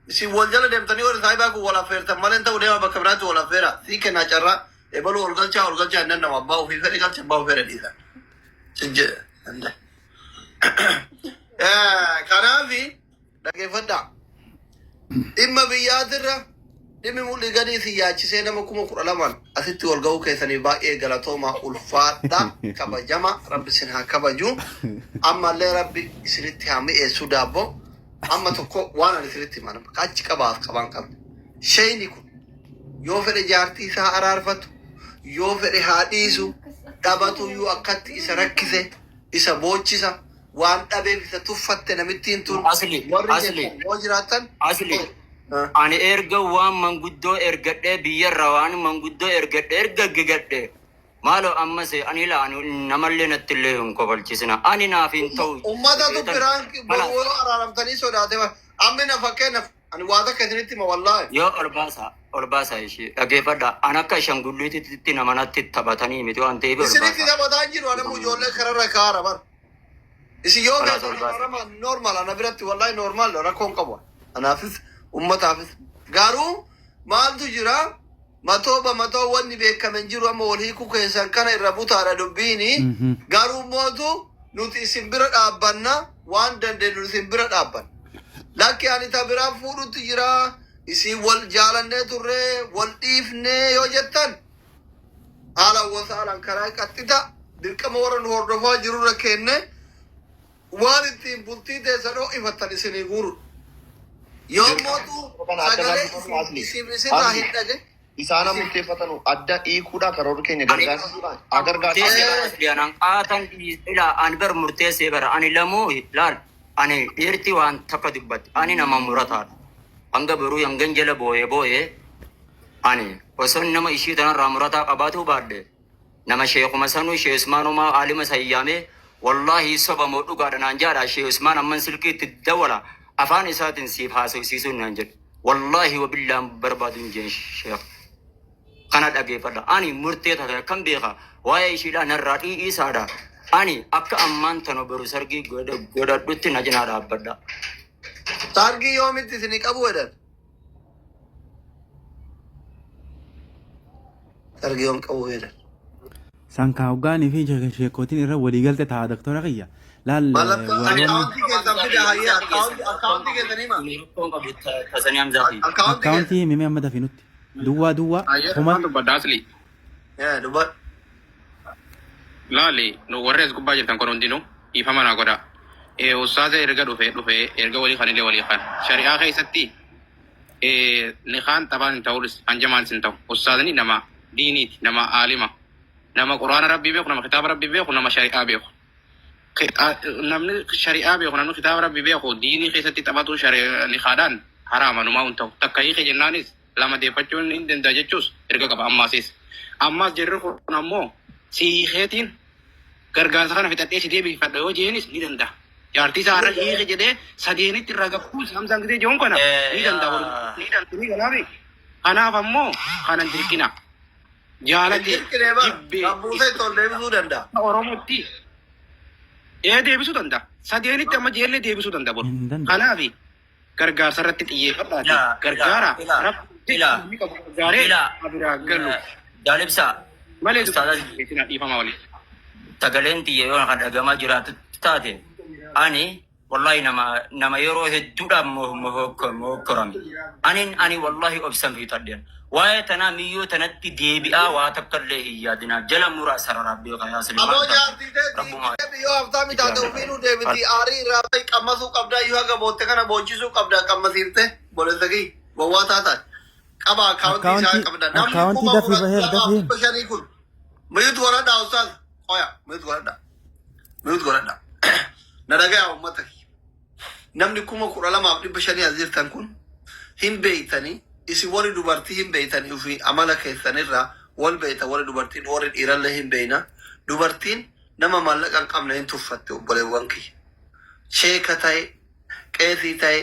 Isin wal jala deemtanii warri saayibaa kun wal affeertan malee ta'u deema bakka biraatti wal affeera. Sii kennaa carraa. Ebalu wal galchaa hin danda'amu abbaa ofii fedhe galcha abbaa ofii fedhe dhiisa. Kanaafi dhaggeeffadhaa. Dhimma biyyaatirra dhimmi mul'ii gadii si yaachisee nama kuma 12 asitti wal ga'uu keessanii baay'ee galatoomaa ulfaadha kabajama rabbi isin haa kabaju. Ammallee rabbi isinitti haa mi'eessuu daabboo. Amma tokko waan ani isinitti himan achi qabaan qabne. Shayni kun yoo fedhe jaartii isaa araarfatu. Yoo fedhe haa dhiisu dhabatu yoo akkatti isa rakkise isa boochisa waan dhabeef isa tuffatte namittiin tun asli yoo jiraatan ani erga waan manguddoo ergadhee biyyarra waan manguddoo erga gigadhee maalo ammas ani namallee nattillee hin kobalchisina ani naaf hin ta'u ummatatu biraan yoo araaramtanii sodaate amma na fakkeenyaaf ani waa takka isinitti ma wallaahi yoo ol baasa ishee dhaggeeffadha an akka shangulliititti namanatti taphatanii miti waan ta'eef isinitti taphataa jiru anamu ijoollee kararra kaara bar isin yoo normal ana biratti wallaahi normal rakkoon qabu anaafis ummataafis garuu maaltu jira matoo wanni beekaman jiru amma wal hiikuu keessan kana irra butaadha dubbiini. Garuu mootu nuti isin bira dhaabbanna waan dandeenyu isin bira dhaabbanna. Lakki ani ta biraa fuudhutti jira isin wal jaalannee turre wal dhiifnee yoo jettan haala wasaalaan karaa qaxxita dirqama warra nu hordofaa jirurra kenne waan ittiin bultii teessan ho'ifattan isinii guuru. Yoo mootu sagalee isinirraa hin dhage Isana murteeffatanu adda hiikuudha karoora keenya gargaarsa agargaarsa qaatan ila ani bar murteessee bara ani lamoo laal ani dhiirti waan takka dubbatti ani nama murataadha hanga baruu hangan jala boo'ee ani osoo nama ishii tanarraa murataa qabaatu baadde nama sheekuma sanuu shee Usmaanumaa aalima sayyaamee wallahi soba moo dhugaadha naan jaadha shee Usmaan amman silkiitti dawwala afaan isaatiin siif haasofsiisuun naan jedhe wallahi wabillaan barbaaduun jeen sheek kana dhageeffadha ani murtee taate kan beeka waa'ee ishiidhaa narraa dhiisaadha ani akka ammaan tano baru sargii godhadhutti na jinaa dhaabbadha. Sargii yoomitti isinii qabu jedhan? Sargii yoom qabu jedhan? Sankaa hoggaanii fi sheekootiin irra waliigalte ta'a doktora kiyya. Laal akkaawuntii keessan fida hayyee akkaawuntii keessanii maa? akkaawuntii mimee amma dafinutti. Duwwaa kuma dubbadaasli dubbat laali nu warrees gubbaa jirtan kun hundinuu ifama naa godha ustaaza erga dhufe erga walii kanillee walii kan shari'aa keessatti liqaan taphaan hin ta'uudhis hanjamaan sin ta'u ustaazani nama diiniiti nama aalima nama quraana rabbii beeku nama kitaaba rabbii beeku nama shari'aa beeku namni shari'aa beeku namni kitaaba rabbii beeku diinii keessatti taphatu liqaadhaan haraama numaa hin ta'u takka hiike jennaanis lama deeffachuun hin danda'a jechuus erga qaba ammaas jirri kun ammoo siikeetiin gargaarsa kana fixadhee si deebifadha yoo jeenis ni danda'a. Jaartii isaa irra hiike jedhee sadeenitti irraa gabbuus hamsaan gisee jiruun kana ni danda'a. Kanaaf ammoo kanan dirqina. Jaalate buusee toon deebisuu danda'a. Oromootti deebisuu danda'a. Sadeenitti amma jeellee deebisuu danda'a. Kanaafi gargaarsa irratti xiyyeeffadhaati. Gargaara. Jaalibsaa malee dhiifama waliin. Sagaleen xiyye yoo kan dhagamaa jiraatu taate ani wallahi nama yeroo hedduudhaaf mokkorame ani wallahi obsan fiixadheen waa'ee tanaa miyyoo tanatti deebi'aa waa takkallee hin yaadinaa jala muraa sararaa beekaa yaa Aboo jaartii ta'e yoo haftaa mitaa ta'u fiinuu deebiti aarii irraa qammasuu qabdaa yoo haga bootte kana boochisuu qabdaa qammasiifte boleessa gii gowwaa taataan. Qaba akkaawuntii isaa qabda. akkaawuntii dafii bahee dafii. Shanii kun miyuutu godhadhaa ustaas qoya miyuutu godhadhaa na dhagayaa uummata namni 12,500 as jirtan kun hin beeytanii isin warri dubartii hin beeytanii fi amala keessanirraa wal beeyta warri dubartiin warri dhiirallee hin beeyna dubartiin nama maallaqa hin qabne hin tuffatte obboleewwan kiyya sheeka ta'e qeesii ta'e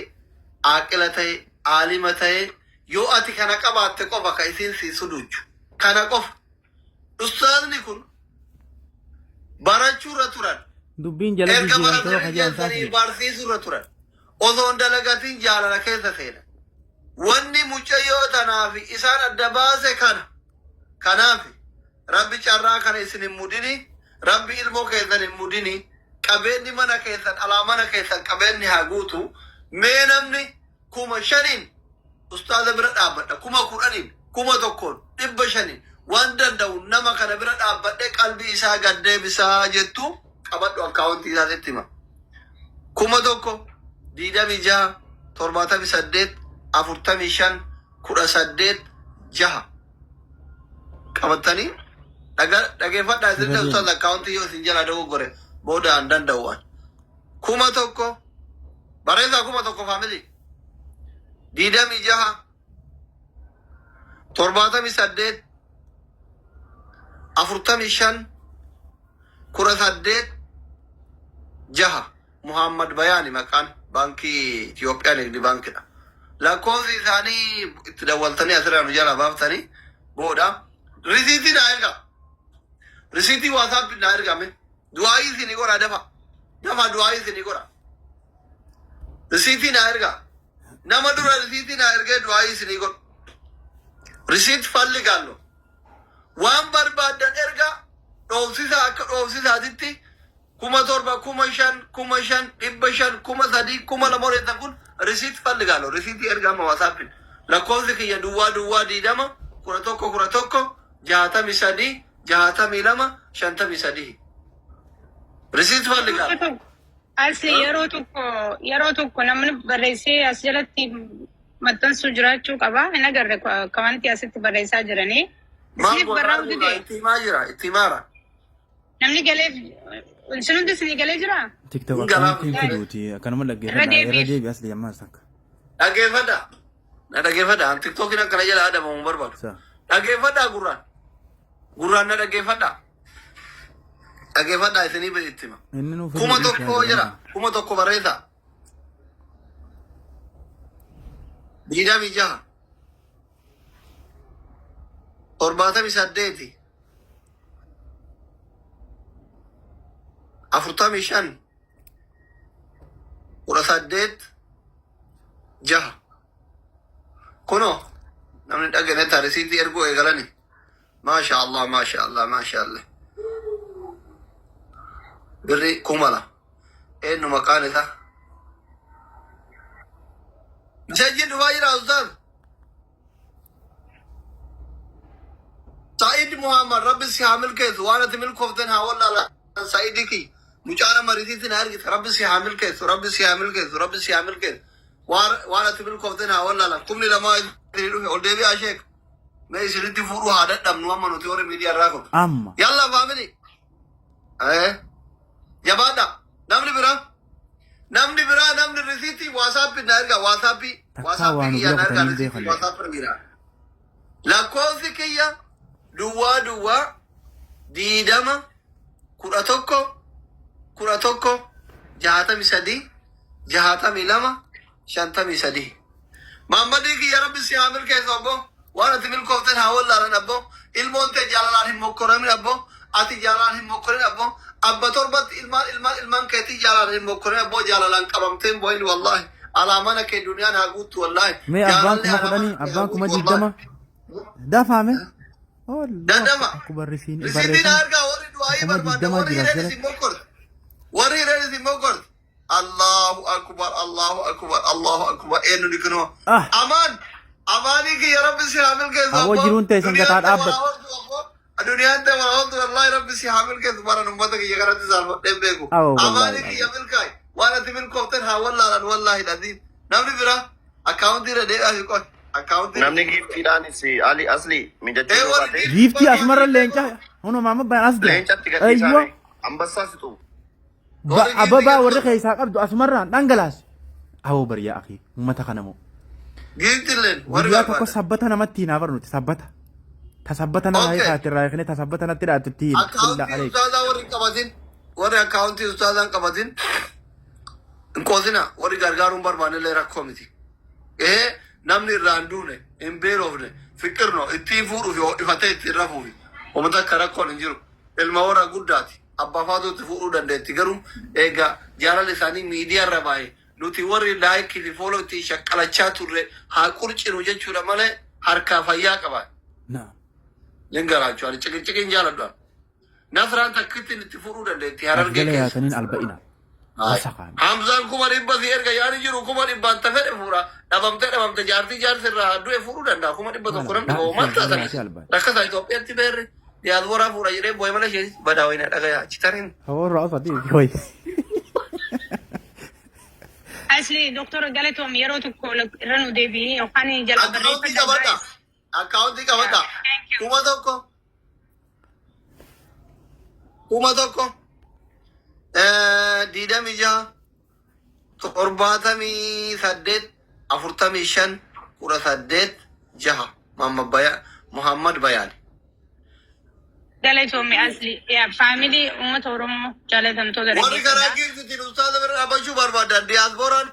aaqila ta'e aalima ta'e yoo ati kana qabaatte qofa ka isin siisu duuchu kana qofa ustaazni kun barachuurra turan Dubbiin jala erga jijjiiramtee baratanii keessanii barsiisuurra turan osoo hin dalagatiin jaalala keessa seenan wanni mucayyoo tanaaf isaan adda baase kanaaf rabbi carraa kana isin hin mudini rabbi ilmoo keessan hin mudini qabeenyi mana keessan alaa mana keessan qabeenyi haa guutu mee namni 5,000 ustaaza bira dhaabbadha 10,000 1,100 waan danda'u nama kana bira dhaabbadhe qalbii isaa gaddeebisaa jettu qabadhu akkaawuntii isaatti hima 1,100 26 78 45 18 6 qabatanii dhageeffadhaa isin ustaaza akkaawuntii yoo isin jala dogoggore booda hin danda'u waan 1,100 bareedaa 1,100 faamilii 26 78 45 18 6 Muhammad Bayani maqaan baankii Itoophiyaa Nigdi baankidha. Lakkoofsi isaanii itti dawwaltanii asirraa nu jala baaftanii booda risiitii naa erga. Risiitii waasaappi naa ergame. Du'aayii isinii godha dafa du'aayii isinii godha. Risiitii naa erga. Nama dura risiitii naa ergee du'aayii isinii godha. risiit falligaanno waan barbaadan erga dhoofsisaa akka dhoofsisaatitti 7,000 5,000 500 3,000 2,200 kun risiit falligaanno risiitii ergaama waasaapin lakkoofsi kiyya duwwaa diidama 11 63 62 53 risiit falligaanno. Asli yeroo tokko namni barreessee as jalatti maxxansuu jiraachuu qaba. Hin agarre kawanti asitti barreessaa jiranii. Isiniif barraa'u dide. Itti maara. Namni galee isinutti isinii galee jiraa? TikTok akkaawuntiin fiduuti akkanuma dhaggeeffadha irra deebi asli ammaas takka. Dhaggeeffadha. TikTokiin akkana jala adabamu barbaadu. Dhaggeeffadha gurraan na dhaggeeffadha. Dhaggeeffadha isinii itti hima. 1,000 jira 1,000 barreessa. 26 78 45 18 6 kuno namni dhaggeeffate taarisiitii erguu eegalani. Maasha Allah. Birri kumala eenyu maqaan isaa Sajjid dhufaa jira Ustaaz Sa'iid Muhammad rabbi si haa milkeessu waan ati milkooftan haa wallaala Sa'iidii ki mucaana mariitiitiin haa argite rabbi si haa milkeessu waan ati milkooftan haa wallaala kumni lamaa itti dhufe ol deebi'aa sheek mee isinitti fuudhu haa dadhabnu amma nuti warri miidiyaa irraa kun Amma yalla faamili jabaadha namni biraa namni risiitii waasaappi na erga waasaappi kiyya na erga risiitii waasaappi biraa lakkoofsi kiyya duwwaa 20 11 63 62 53 Muhammadii kiyya rabbi si haa milkeessu abbo waan ati milkooftan haa wallaalan abbo ilmoon ta'e jaalalaan hin mokkoromin abbo ati jaalalaan hin mokkorin abbo abba torbatti ilmaan keetii jaalalaan hin mokkorin abbo jaalalaan qabamteen boo'in wallahi alaamana kee duniyaan haa guuttu wallahi mee abbaan kuma 20 dafaame dadama akkuma risiin risiitiin argaa warri du'aayii barbaadde warri hireenis hin mokkort Allahu akbar eenyu ni kunoo amaanii kiyya rabbi si haa milkeessu aboo jiruun ta'e sangataa dhaabbatu Aduniyaan ta'e walhamdu wallahi rabbi si haa milkeessu bara ummata kiyya kanatti saalfadheen beeku amaanii kiyya milkaay waan ati milkooftan haa wallaalan wallahi dhadiin namni bira akkaawuntii irra deebi'aa fi qoy namni giiftiidhaanis ali asli mijachuu barbaade giiftii asumarra leenca hono maama bayan as jira leencatti gadhiisaame ambassaa situ ababaa warri keessaa qabdu asumarraan dhangalaas awoo bariyaa akhi ummata kanamoo giiftilleen guyyaa tokko sabbata namatti hin abarnuti sabbata tasabbata nama isaati irraa eegne tasabbata natti dhaatutti akkaawuntii ustaazaa warri akkaawuntii ustaazaa hin qabatin hin qoosina warri gargaaruun barbaanillee rakkoo miti namni irraa hin duune hin beelofne fikirno ittiin fuudhuuf ifatee ittiin rafuufi ummata akka rakkoon hin jiru ilma warra guddaati abbaa faatuutti fuudhuu dandeetti garuu egaa jaalala isaanii miidiyaa irra baay'ee nuti warri laayikii fi fooloo ittiin shaqqalachaa turre haa qurcinu jechuudha malee harkaa fayyaa qabaa Lingaraachuu ani cikin jaaladhaan nasraan takkittiin itti fuudhuu dandeetti harargee keessa yaataniin alba'ina Hamzaan 100 si erga yaani jiru 100 ta fedhe fuudha dhabamte jaartii jaarsirraa du'e fuudhuu danda'a 100 namni qabu maal taasisa rakkasaa Itoophiyaatti beerre diyaasbooraa fuudha jedhee boo'ee mala ishee badaa wayina dhagayaa chitariin. Hawarraa ofatii hoy. Asli doktora Galatoom yeroo tokko irra nu deebi'ee yookaan jala barreeffadha. Akkaawuntii qabadha. Kuma tokko 26 78 45 18 6 Muhammad Bayaan. Galatoom asli family ummata Oromoo jaalatamtoota warri karaa giiftiin ustaaza bira dhaabachuu barbaadan diyaasbooraan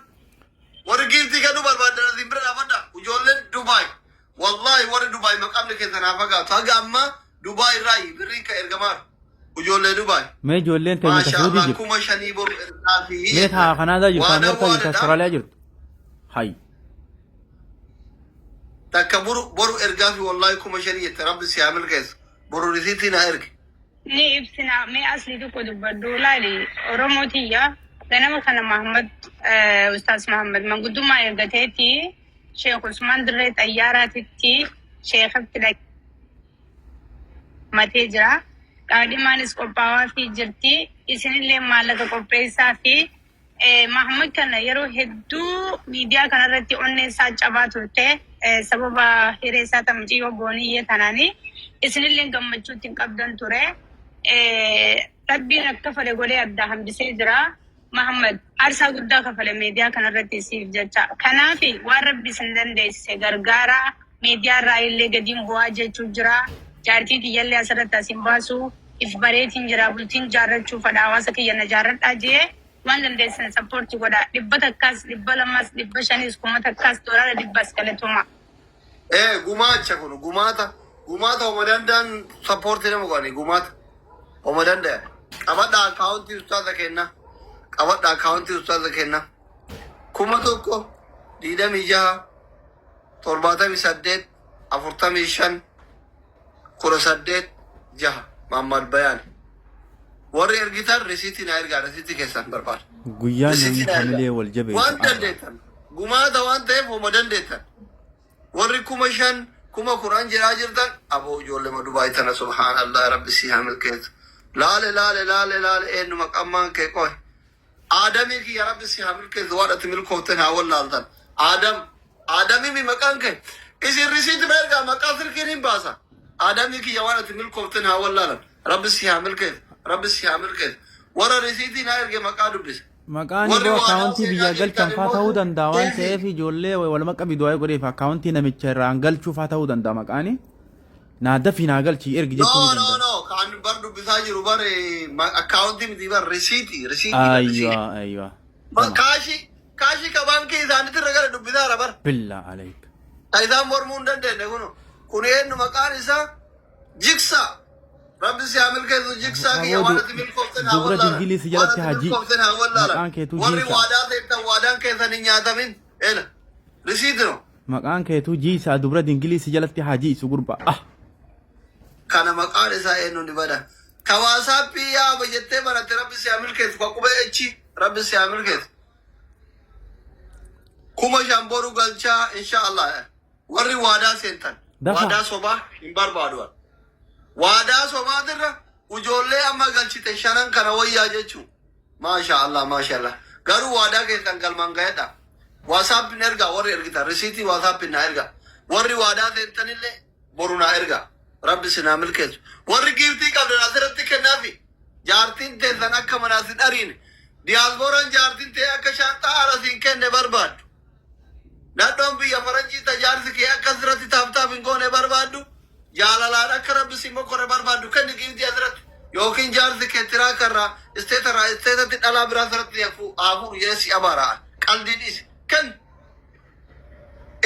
warri giiftii kennu barbaadan asiin bira dhaabadha ijoolleen Dubaay. Wallahi warri Dubaay maqamni keessan haa fagaatu haga amma Dubaay irraa birriin ka ergamaa ijoollee Dubaay. Mee ijoolleen teenya Saudi jirtu. Kuma 5 boru ergaa fi mee taa Kanaadaa jirtu Ameerikaa jirtu Austraaliyaa jirtu. Hay. تكبروا برو ارقافي والله كما شريت رب سيعمل كيس برو رسيتنا ارق ni ibsina me asli duko dubbaddu laali oromotiya ganama kana Muhammad Ustaz Muhammad manguduma ergateeti Sheikh Usman Dirre Tayyaratitti Sheikh Abdullah Matejra qaadimaanis qophaawaa fi jirti isinillee maallaqa qopheessaa fi Muhammad kana yeroo hedduu miidiyaa kanarratti onneessaa cabaa turte sababa hireessaa tamciyyoo booniyye tanaani isinillee gammachuutti qabdan ture rabbiin akka fale godhee adda hambisee jira Muhammad aarsaa guddaa kafale miidiyaa kanarratti siif jecha kanaaf waan rabbi isin dandeessise gargaara miidiyaa irraa illee gadiin bu'aa jechuu jira jaartii kiyyallee asirratti asin baasu if bareetiin jira bultiin jaarrachuu fadha hawaasa kiyya na jaarradhaa jee waan dandeessan sappoortii godha dhibba takkaas dhibba lamas dhibba shanis kuma takkaas doolaara dhibbas galatuma. Gumaacha kun gumaata omadandaan sappoortii nama godhani gumaata omadandaan qabadha akaawuntii ustaaza kenna kuma tokko 26 78 45 18 6 Muhammad Bayan warri ergitan risiitii na ergaa risiitii keessan barbaada. Guyyaa namni hamilee wal jabeessu. Waan dandeettan gumaata waan ta'eef hooma dandeettan warri 5,000 kuma Qur'aan jiraa jirtan aboo ijoollee Dubaay tana subhaanallah rabbi si hamil keessa laale eenyu maqammaan kee qoy aadamii kiyya rabbi si hamil keessa waadhati milkooftan haa wallaaltan aadamii mi maqaan kee isin risiitii na ergaa maqaa sirkiin hin baasa aadamii kiyya waadhati milkooftan haa wallaalan rabbi si hamil keessa warra risiitii na erge maqaa dubbise. Maqaan iddoo akkaawuntii biyya galchan faa ta'uu danda'a waan ta'eef ijoollee waluma qabi du'aa godheef akkaawuntii namicha irraan galchuu faa ta'uu danda'a maqaani. Naa dafi naa galchi ergi jechuu ni danda'a. No kan bar dubbisaa jiru bar akkaawuntii miti bar risiitii. Aywa. Kaashii ka baankii isaaniitti irra gara dubbisaara bar. Billaa aleek. Isaan mormuu hin dandeenye kun eenyu maqaan isaa jiksa. Rabbi si hamil keessa jiksaa kiyya waan ati milkooftan haa dubra dingilisi jalatti hajii maqaan keetuu warri jiisa waadaa ta'ettan waadaan keessan hin nyaatamin risiitino maqaan keetuu jiisa dubra dingilisi jalatti hajii isu gurba kana maqaan isaa eenyu ni bada kawaasappii yaaba jettee baratte rabbi si hamil keessa qaqubee echi rabbi si hamil keessa 5,000 boru galchaa inshaallah warri waadaa seentan waadaa sobaa hin barbaadu waadaa sobaatirra ijoollee amma galchite shanan kana wayyaa jechuun maashaallah garuu waadaa keessan galmaan ga'edha waasaappiin ergaa warri ergitan risiitii waasaappiin na ergaa warri waadaa seentanillee boru na ergaa rabbi sinaa milkeessu warri giiftii qabdan asirratti kennaafi jaartiin teessan akka manaasin ariine diyaasbooraan jaartiin ta'e akka shaanxaa arasiin kenne barbaaddu nadhoon biyya faranjii tajaarsi kee akka asirratti taaftaaf hin goone barbaaddu jaalalaan akka rabbi simmoo korre barbaaddu kenni giiftii asirratti yookiin jaarsi kee tiraa karraa isteetatti dhalaa biraa asirratti hafuur yeessi abaara'an qaldiidhis kenni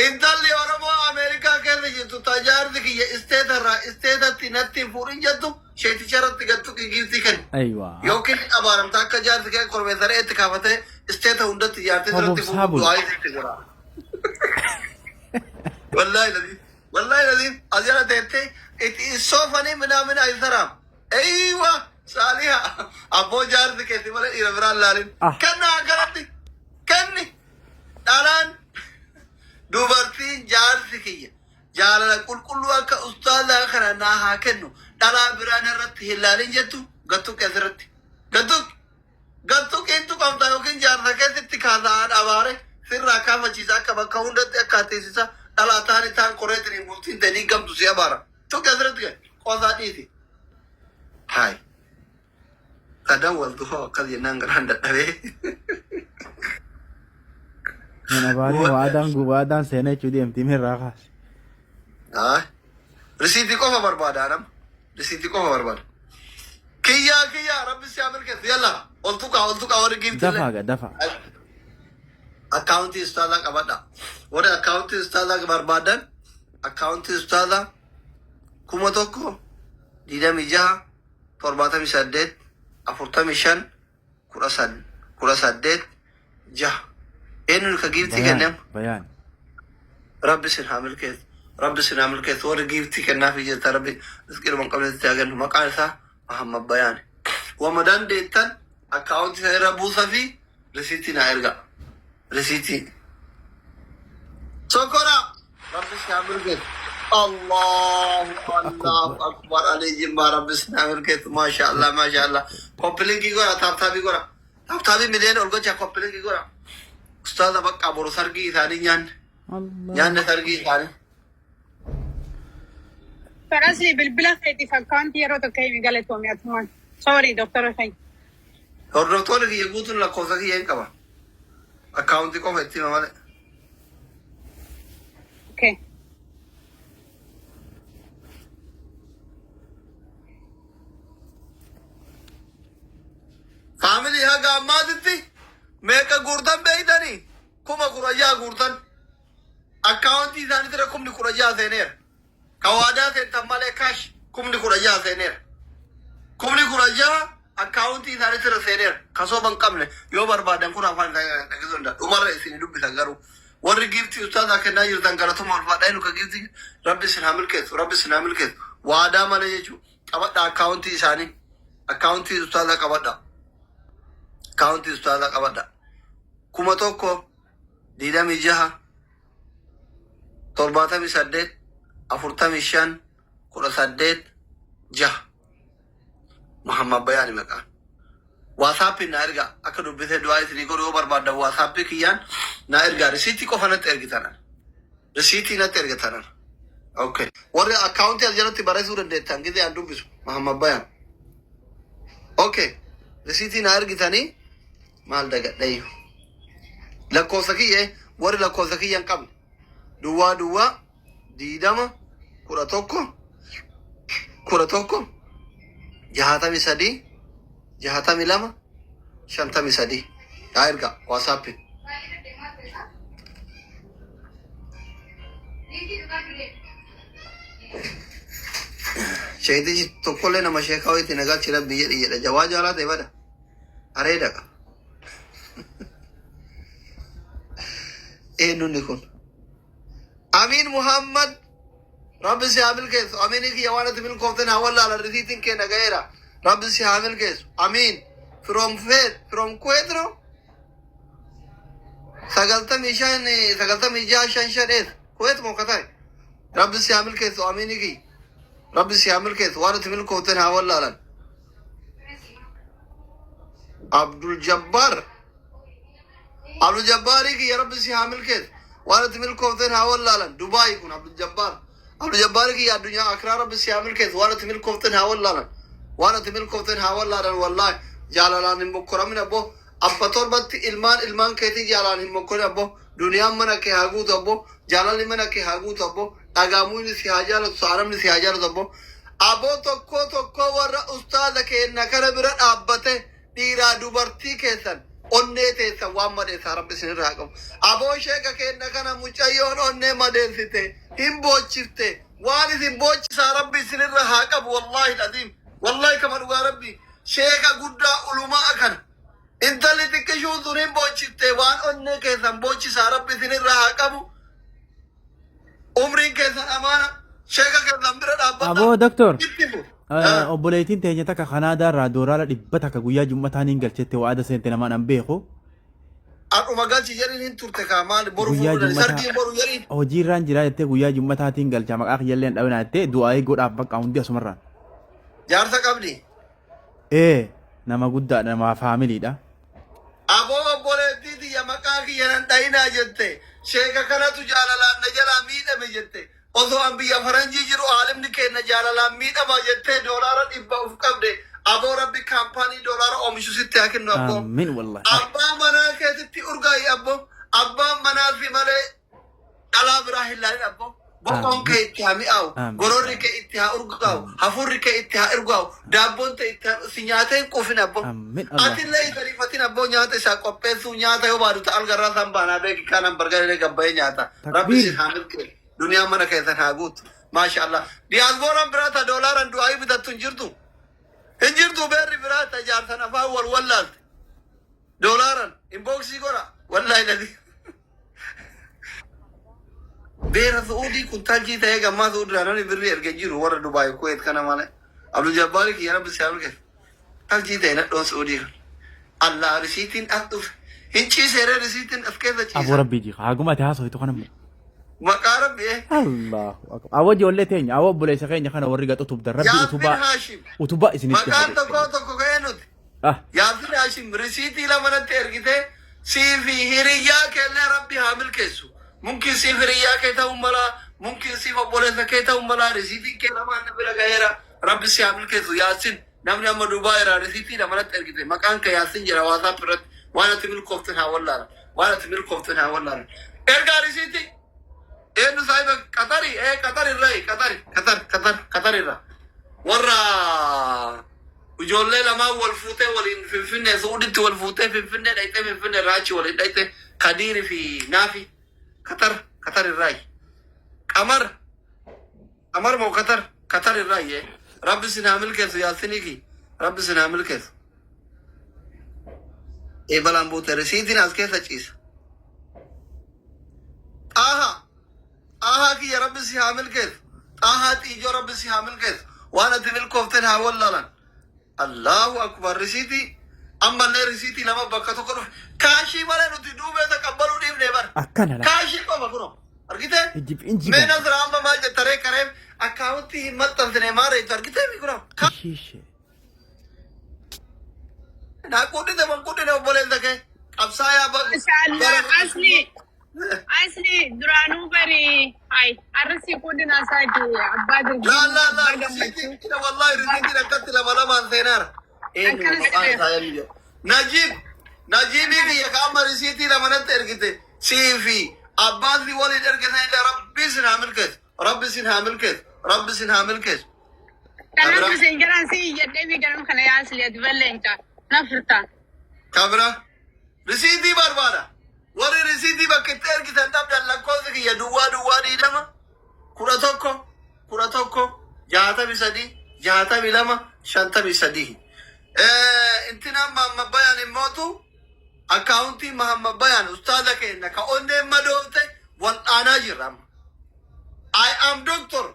intalli oromoo ameerikaa keessa jirtu tajaarsi kiyya isteetatti natti fuudhin jettu sheeticharratti gattu giiftii kenni yookiin abaaramta akka jaarsi kee kormeessaree itti kaafatee isteeta hundatti jaartii asirratti fuudhu du'aa itti jira wallahi lazim azira tete so funny mina isaram aywa saliha abo jaarti ke timale irabran lalin kanna garati kanni dalan dubartiin jaarti kiyya jaalala qulqullu akka ustaada kana na ha kennu dala biran irratti hilalin jettu gattu keessatti gattu kentu kamta yokin jaarta keessatti kaasaan abaare sirraa kaafachiisa akka bakka hundatti akka teessisa dhalataan itaan qoreetiin bultiin danii gamtu si abaara tokko asirratti qoosaa dhiiti haay sadan waltu fa'aa akkas jennaan garaan dadhabee mana baay'ee waadaan seenaa jechuun deemtii mirraa kaase risiitii qofa barbaada nam risiitii qofa barbaada kiyyaa rabbi si amirkeessu yalla oltuqaa warri giiftii dafa akkaawuntii ustaazaa qabadha warri akkaawuntii ustaazaa barbaadan akkaawuntii ustaazaa 1,000 26 78 45 18 6 eenyuun ka giiftii kenneem bayaan rabbi sin haa milkeessu ربي سنعمل كيس ورقيفتي كنا في جزء ربي تذكر من قبل تتاقل مقايسة محمد بياني ومدان ديتان اكاونت سيرا بوسا في رسيتي نايرغا رسيتي شكرا ربي سنعمل كيس الله اكبر علي جنبا ربي سنعمل كيس ما شاء الله ما شاء الله كوبلينكي قرأ تابتابي قرأ تابتابي مليون أولغو جا كوبلينكي قرأ استاذ بقى برو سرقي ثاني نيان سرقي ثاني فراسلي بالبلا خيتي فكانت يرو تكيمي قالت ومي أتمان سوري دكتور خي الدكتور كي يقولون لك كوزا كي ينكبا أكاونتي كم هتي ماله اوكي فاميلي ها قاماتي ميكا غوردان بيداني كوما كوراجا غوردان أكاونتي ثاني ترى كم نكوراجا ثانير كوادا ثمالة كاش كم نكوراجا ثانير كم نكوراجا أكاونتي ثاني ترى ثانير كسو بنكمل يو بربادن كنا فان كذا عمر إسني دوب بتغيروا ورجيفتي أستاذ كنا يرتان كرتهم الفادين وكجيفتي ربي سنعمل كذا ربي سنعمل كذا وادا ما نيجو كبدا أكاونتي ثاني أكاونتي أستاذ كبدا أكاونتي أستاذ كبدا كم توكو ديدا ميجها ترباتا مسدد أفرتا مشان كرة سدد جه محمد بياني مكان واتساب نارجع أكيد بيته دواي تري كورو برباد واتساب كيان نارجع رسيتي كوفنا ترجع تانا رسيتي نترجع تانا أوكي ورا أكاونتي أجرا تبارة سورة ده تانجي ده أندو بيسو محمد بيان أوكي رسيتي نارجع تاني مال دعك دايو لكوسكية ورا لكوسكية كم دوا ديدama kura tokko jahatami sadi jahatami lama shantami sadi erga whatsapp shaydi tokkole nama sheekawi tinagal chira biye diye jawaj wala de bada are daga nikun أمين محمد رب سيعمل كيس أمين كي يوانا تمين كوفتنا ولا على رثيتين كنا غيره رب سيعمل كيس أمين from faith from كويترو سقلت ميجان شان إيه كويت موقتاي رب سيعمل كيس أمين كي رب سيعمل كيس وانا تمين كوفتنا ولا على عبد الجبار كي يا رب سيعمل كيس وانا تميل كوفتين هاول لالن دبي يكون عبد الجبار كي يا الدنيا اكرار رب سيعمل كيس وانا تميل كوفتين هاول لالن وانا تميل كوفتين هاول لالن والله جالالان مكرم من ابو ابطور بت المان كيتي جالان مكرم ابو دنيا منا كي هاغوت ابو جالال منا كي هاغوت ابو اغامو سياجال صارم سياجال ابو توكو ور استاد كي نكر بر ابته ديرا دوبرتي كيسن onnete sa wamade sa rabbi sin raqam abo sheka ke nakana muchayon onne madensite himbochifte wani himboch sa rabbi sin raqam wallahi adim wallahi kama duga rabbi sheka gudda uluma akan intali tikeshu durin bochifte wan onne ke sambochi sa rabbi sin raqam umrin ke san amana sheka ke zamdira dabba abo doctor obboleettiin teenya takka Kanaadaa irraa doolaara 100 takka guyyaa Jummataan hin galchette waada seente namaan an beeku. Akkuma galchi jedhin hin turte kaa maali boru Guyyaa fuudhan Jummataa sardiin boru jedhin. hojii irraan jira jettee guyyaa Jummataatiin galcha maqaa kiyyalleen dhawina jettee du'aayii godhaaf bakka hundi asumarraan. Jaarsa qabdi. Nama guddaadha nama faamiliidha. Aboo obboleettii tiyya maqaa kiyyanan dhayinaa jette sheeka kanatu jaalalaan na jalaa miidhame jette. Osoo an biyya faranjii jiru aalimni kenna jaalalaan miidhama jettee doolaara 100 uf qabde aboo rabbi kaampaanii doolaara oomishu sitti haa kennu abboo. Amiin wallahi. Abbaa manaa keessatti urgaayi abboo. Abbaan manaa fi malee dhalaa biraa hin laalin abboo. Boqoon kee itti haa mi'aawu. Gororri kee itti haa urgaawu. Hafurri kee itti haa urgaawu. Daabboon ta'e itti haa si nyaata hin quufin abboo. Amiin Allah. Atillee isa rifatin abboo nyaata isaa qopheessuu nyaata yoo baadu ta'al garraa san baanaa beeki kanan bargalee gabbayee nyaata. Rabbi si haa milkee. Dunia mana kaisan hagut, masya Allah. Diaspora berata dolaran dua ibu tak tunjurtu, tunjurtu beri berata jarsan apa wal dolaran inbox sih kora, wallahi lagi. beera Saudi kun taljii ta'ee gammaa Saudi raananii birrii erga jiru warra Dubaay Kuwait kana malee Abdul Jabbaari kiyya rabbi siyaa milkeessu taljii ta'e nadhoon Saudi kan Allah risiitiin as dhufe hin ciiseeree risiitiin as keessa ciisa. Abu Rabbi jika haguma taa so itu kana Maqaa rabbi Allah awo jolle teenya awo buleessa keenya kana warri gaxu tubda rabbi utuba isinitti maqaan tokko ka'ee nuti Yaasir Hashim risiitii lamanatti ergite siifi hiriyyaa keellee rabbi haa milkeessu mumkin siif hiriyyaa kee ta'uu mala mumkin siif obboleessa kee ta'uu mala risiitiin kee lamaan bira ga'eera rabbi si haa milkeessu Yaasin namni amma Dubaay irraa risiitii lamanatti ergite maqaan kee Yaasin jira WhatsApp irratti waan ati milkooftan haa wallaalan waan ati milkooftan haa wallaalan ergaa risiitii eenyu saahiba Qatar irraa Qatar irraa warra ijoollee lamaan wal fuutee waliin Finfinnee Suuditti wal fuutee Finfinnee dhayxee Finfinnee raachi waliin dhayxee Kadiiri fi Naafi Qatar irraa Qamar moo Qatar irraa rabbi sinaa milkeessu Yaasiniiki rabbi sinaa milkeessu balaan buute risiitiin as keessa ciisa Aha kiyya rabbi si haa milkeessu Aha xiijoo rabbi si haa milkeessu waan ati milkoofteen haa wallaalan Allahu akbar risiitii ammallee risiitii lama bakka tokko dhufe kaashii malee nuti duubee taqabbaluu dhiifnee bara akkana la kaashii qofa kuno argite mee nasra amma maal jettaree kareef akkaawutti hin maxxansine maareetu argite mi kuno shishe naa quudhite man quudhine obboleessa kee qabsaayaa Mashallah asli duranuu bari hay arsi kudina saati abbaa la risiitiin kina wallahi risiitiin akkatti lamaan seenaara Najibii kiyya kaama risiitii lamanatti ergite siifi abbaasni waliin ergite rabbi sin haa milkeessu rabbi sin haa milkeessu rabbi sin haa milkeessu kanatu sen jiran si jedhee fi ganam kana yaasli advallenka nafurta kabira risiitii barbaada warri risiitii bakka itti ergitan dhabdan lakkoofsi kiyya duwwaa dhiidama 11 63 62 intina Muhammad Bayan imootu akkaawuntii Muhammad Bayan ustaaza keenya ka onneen madoofte wal'aanaa jirra I am doctor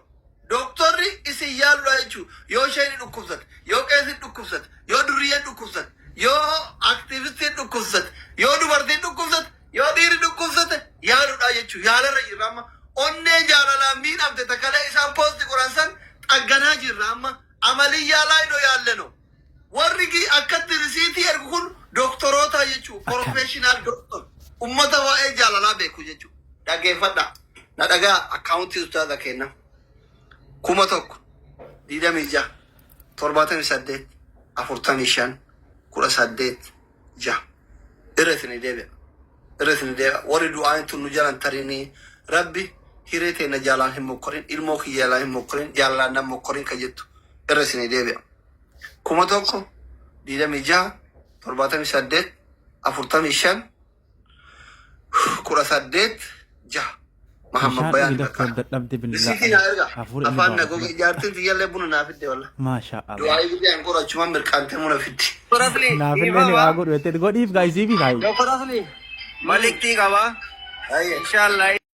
doktorri isin yaaludha jechuu yoo isheen dhukkubsate yoo qeessi dhukkubsate yoo duriyyeen dhukkubsate yoo aktiivistiin dhukkubsate yoo dubartiin dhukkubsate yoo dhiirri dhukkubsate yaaludha jechuu yaalarra jirra amma onnee jaalalaan miidhamte takkalee isaan poosti qoran san xagganaa jirra amma amalii yaalaa idoo yaalleno warri akkatti risiitii ergu kun doktoroota jechuu professional doctor ummata waa'ee jaalalaa beeku jechuu dhaggeeffadha na dhagaa akkaawuntii ustaaza kenna 1,000 26 78 45 18 6 irreetini deebi'a warri du'aan tun nu jalan tarini rabbi hiree teena jaalaan hin mokkorin ilmoo kiyya jaalaan hin mokkorin jaalaan nan mokkorin ka jettu irreetini deebi'a 1,000 26 78 45 18 6 Muhammad Bayan risiitiin haa erga afaan nagogee jaartiin tiyyallee buna naa fidde walla Masha Allah du'aa ibidee ankora achumaan mirqaantee muna fiddi naafillee ni waa godhu godhiif gaayisii fi kaayi Maliktii qaba. Inshallah